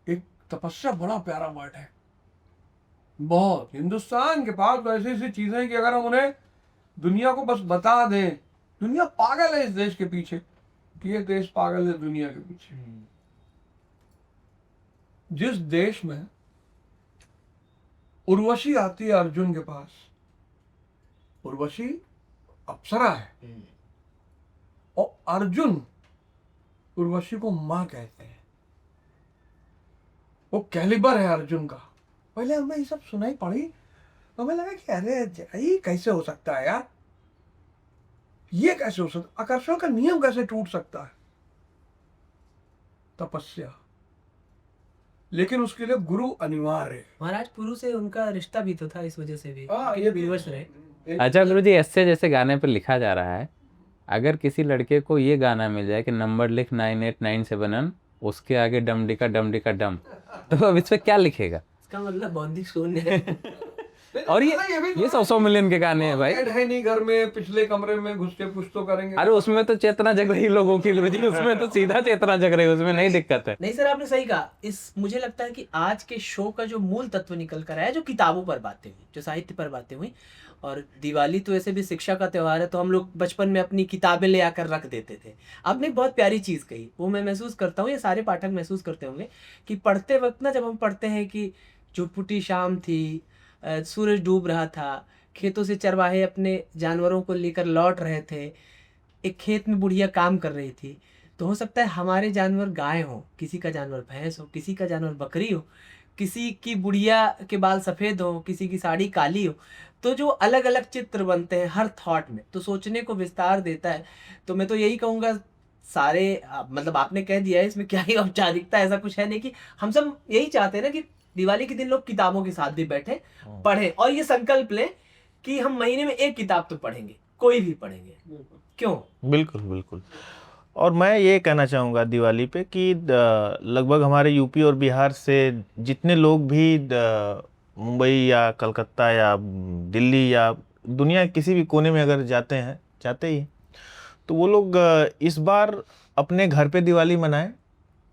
एक तपस्या बड़ा प्यारा वर्ड है, बहुत। हिंदुस्तान के पास तो ऐसी ऐसी चीजें हैं कि अगर हम उन्हें दुनिया को बस बता दें, दुनिया पागल है इस देश के पीछे, कि ये देश पागल है दुनिया के पीछे। जिस देश में उर्वशी आती है अर्जुन के पास, उर्वशी अप्सरा है और अर्जुन उर्वशी को मां कहते हैं, वो कैलिबर है अर्जुन का। पहले हमें ये सब सुनाई पड़ी तो हमें लगा कि अरे ये कैसे हो सकता है यार, ये कैसे हो सकता, आकर्षण का नियम कैसे टूट सकता है। तपस्या, लेकिन उसके लिए गुरु अनिवार्य है। महाराज पुरु से उनका रिश्ता भी तो था, इस वजह से भी ये विवश रहे। अच्छा गुरुजी, ऐसे जैसे गाने पर लिखा जा रहा है, अगर किसी लड़के को ये गाना मिल जाए कि नंबर लिख 9897 उसके आगे डम डिका डम, तो अब इस पे क्या लिखेगा? इसका मतलब बौद्धिक शून्य है। और ये 100 मिलियन के गाने हैं भाई। है नहीं घर में, पिछले कमरे में घुस के कुछ तो करेंगे। अरे उसमें तो चेतना जग रही लोगों की गुरुजी, उसमें तो सीधा चेतना जग रही है, उसमें नहीं दिक्कत है। नहीं सर, आपने सही कहा। मुझे लगता है कि आज के शो का जो मूल तत्व निकल कर आया, जो किताबों पर बातें हुई, जो साहित्य पर बातें हुई, और दिवाली तो ऐसे भी शिक्षा का त्यौहार है, तो हम लोग बचपन में अपनी किताबें ले आकर रख देते थे। आपने एक बहुत प्यारी चीज़ कही, वो मैं महसूस करता हूँ, ये सारे पाठक महसूस करते होंगे कि पढ़ते वक्त ना, जब हम पढ़ते हैं कि चुटपुटी शाम थी, सूरज डूब रहा था, खेतों से चरवाहे अपने जानवरों को लेकर लौट रहे थे, एक खेत में बुढ़िया काम कर रही थी, तो हो सकता है हमारे जानवर गाय हो, किसी का जानवर भैंस हो, किसी का जानवर बकरी हो, किसी की बुढ़िया के बाल सफ़ेद हो, किसी की साड़ी काली हो, तो जो अलग अलग चित्र बनते हैं हर थॉट में, तो सोचने को विस्तार देता है। तो मैं तो यही कहूँगा, सारे मतलब आपने कह दिया है, इसमें क्या ही औपचारिकता, ऐसा कुछ है नहीं, कि हम सब यही चाहते हैं ना कि दिवाली के दिन लोग किताबों के साथ भी बैठे पढ़ें और ये संकल्प लें कि हम महीने में एक किताब तो पढ़ेंगे, कोई भी पढ़ेंगे। क्यों? बिल्कुल बिल्कुल। और मैं ये कहना चाहूँगा दिवाली पे कि लगभग हमारे यूपी और बिहार से जितने लोग भी मुंबई या कलकत्ता या दिल्ली या दुनिया के किसी भी कोने में अगर जाते ही, तो वो लोग इस बार अपने घर पे दिवाली मनाएं।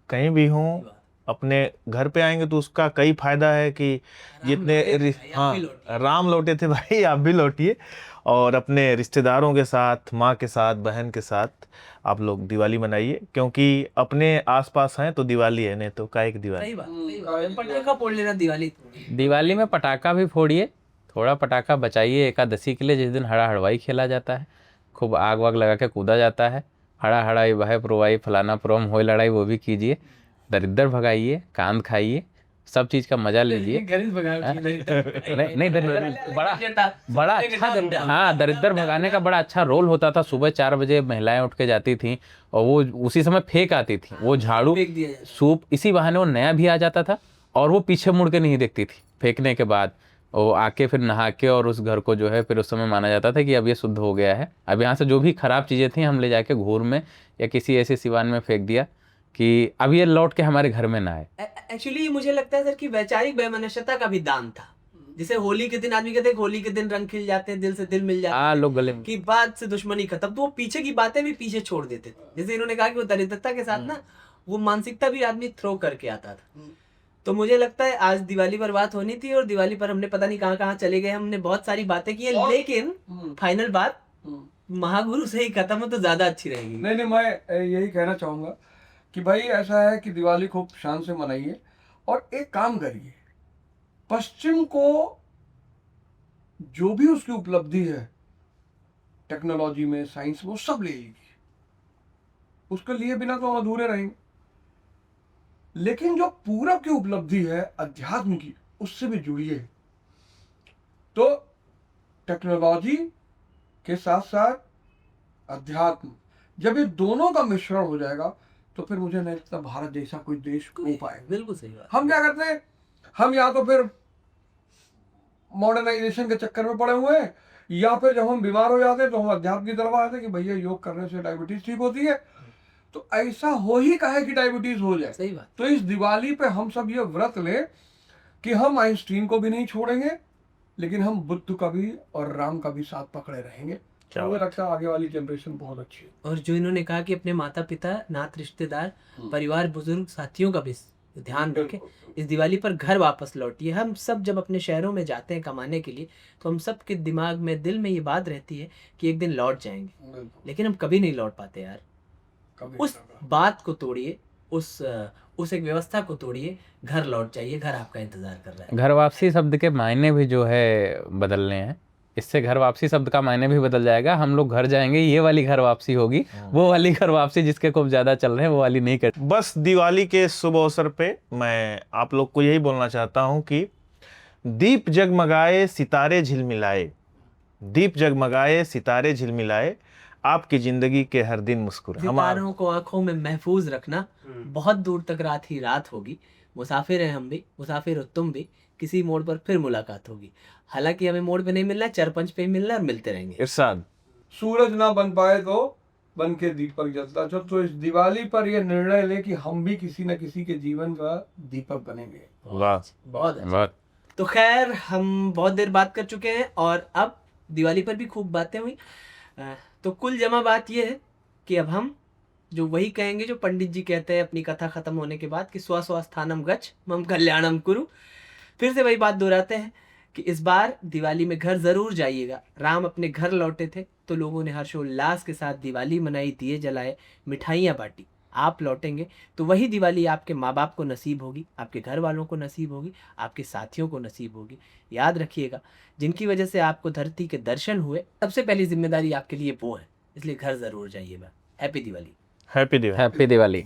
कहीं भी हों, अपने घर पे आएंगे तो उसका कई फायदा है कि राम लौटे थे भाई, आप भी लौटिए और अपने रिश्तेदारों के साथ, माँ के साथ, बहन के साथ आप लोग दिवाली मनाइए, क्योंकि अपने आसपास हैं तो दिवाली है, नहीं तो काहे की दिवाली। पटाखा फोड़ लेना दिवाली में पटाखा भी फोड़िए, थोड़ा पटाखा बचाइए एकादशी के लिए, जिस दिन हड़ा हड़वाई खेला जाता है, खूब आग वाग लगा के कूदा जाता है, हड़ा हड़ाई बहे पुरवाई फलाना पुरम होए लड़ाई, वो भी कीजिए, दरिद्र भगाइए, कांद खाइए, सब चीज़ का मजा लीजिए। नहीं बड़ा अच्छा, हाँ, दरिद्र भगाने का बड़ा अच्छा रोल होता था। सुबह 4 बजे महिलाएं उठ के जाती थीं और वो उसी समय फेंक आती थी, वो झाड़ू सूप, इसी बहाने वो नया भी आ जाता था और वो पीछे मुड़ के नहीं देखती थी। फेंकने के बाद वो आके फिर नहा के और उस घर को जो है फिर उस समय माना जाता था कि अब ये शुद्ध हो गया है, अब यहाँ से जो भी खराब चीज़ें थी हम ले जाके घूर में या किसी ऐसे सिवान में फेंक दिया कि अब ये लौट के हमारे घर में ना आए। एक्चुअली मुझे लगता है सर कि वैचारिक वैमनस्यता का भी दान था। जैसे होली के दिन आदमी कहते हैं होली के दिन रंग खिल जाते हैं, दिल से दिल मिल जाता है, लोग गले की बात से दुश्मनी खत्म, तो वो पीछे की बातें भी पीछे छोड़ देते थे। जैसे इन्होंने कहा कि वो दरिद्रता के साथ ना वो मानसिकता भी आदमी थ्रो करके आता था। तो मुझे लगता है आज दिवाली पर बात होनी थी और दिवाली पर हमने पता नहीं कहाँ कहाँ चले गए, हमने बहुत सारी बातें की है, लेकिन फाइनल बात महागुरु से ही खत्म हो तो ज्यादा अच्छी रहेगी। नहीं, मैं यही कहना चाहूंगा कि भाई ऐसा है कि दिवाली खूब शान से मनाइए और एक काम करिए, पश्चिम को जो भी उसकी उपलब्धि है टेक्नोलॉजी में, साइंस में, वो सब ले लीजिए, उसके लिए बिना तो हम अधूरे रहेंगे। लेकिन जो पूरब की उपलब्धि है अध्यात्म की, उससे भी जुड़िए। तो टेक्नोलॉजी के साथ साथ अध्यात्म, जब ये दोनों का मिश्रण हो जाएगा तो फिर मुझे नहीं लगता भारत जैसा कोई देश हो पाएगा। बिल्कुल सही बात। हम क्या करते हैं, हम या तो फिर मॉडर्नाइजेशन के चक्कर में पड़े हुए हैं, या फिर जब हम बीमार हो जाते हैं तो हम अध्यात्म की तरफ आते हैं कि भैया योग करने से डायबिटीज ठीक होती है। तो ऐसा हो ही काहे कि डायबिटीज हो जाए। सही बात। तो इस दिवाली पे हम सब ये व्रत लें कि हम आइंस्टीन को भी नहीं छोड़ेंगे, लेकिन हम बुद्ध का भी और राम का भी साथ पकड़े रहेंगे। मुझे लगता है आगे वाली जनरेशन बहुत अच्छी है। और जो इन्होंने कहा कि अपने माता पिता, नात रिश्तेदार, परिवार, बुजुर्ग साथियों का भी ध्यान रखें, इस दिवाली पर घर वापस लौटिए। हम सब जब अपने शहरों में जाते हैं कमाने के लिए तो हम सब के दिमाग में, दिल में ये बात रहती है कि एक दिन लौट जाएंगे, लेकिन हम कभी नहीं लौट पाते यार। उस बात को तोड़िए, उस एक व्यवस्था को तोड़िए, घर लौट जाइए, घर आपका इंतजार कर रहा है। घर वापसी शब्द के मायने भी जो है बदलने हैं, इससे घर वापसी शब्द का मायने भी बदल जाएगा। हम लोग घर जाएंगे, ये वाली घर वापसी होगी, वो वाली घर वापसी जिसके खूब ज्यादा चल रहे हैं वो वाली नहीं कर। बस दिवाली के शुभ अवसर पे मैं आप लोग को यही बोलना चाहता हूँ कि दीप जगमगाए सितारे झिलमिलाए, दीप जगमगाए सितारे झिलमिलाए, आपकी जिंदगी के हर दिन मुस्कुराए। सितारों को आंखों में महफूज रखना, बहुत दूर तक रात ही रात होगी, मुसाफिर हैं हम भी, मुसाफिर हो तुम भी, किसी मोड़ पर फिर मुलाकात होगी। हालांकि हमें मोड़ पे नहीं मिलना, चरपंच पे ही मिलना और मिलते रहेंगे। इरशाद। सूरज ना बन पाए तो बन के दीपक जलता चल। तो इस दिवाली पर यह निर्णय ले कि हम भी किसी न किसी के जीवन का दीपक बनेंगे। वाह, बहुत अच्छा। तो खैर हम बहुत देर बात कर चुके हैं और अब दिवाली पर भी खूब बातें हुई। तो कुल जमा बात यह है कि अब हम जो वही कहेंगे जो पंडित जी कहते हैं अपनी कथा खत्म होने के बाद कि स्व स्वस्थानम गच्छ मम कल्याणम कुरु। फिर से वही बात दोहराते हैं कि इस बार दिवाली में घर जरूर जाइएगा। राम अपने घर लौटे थे तो लोगों ने हर्षोल्लास के साथ दिवाली मनाई, दिए जलाए, मिठाइयाँ बांटी। आप लौटेंगे तो वही दिवाली आपके माँ बाप को नसीब होगी, आपके घर वालों को नसीब होगी, आपके साथियों को नसीब होगी। याद रखिएगा, जिनकी वजह से आपको धरती के दर्शन हुए, सबसे पहली जिम्मेदारी आपके लिए वो है, इसलिए घर जरूर जाइएगा। Happy Diwali. Happy Diwali. Happy Diwali.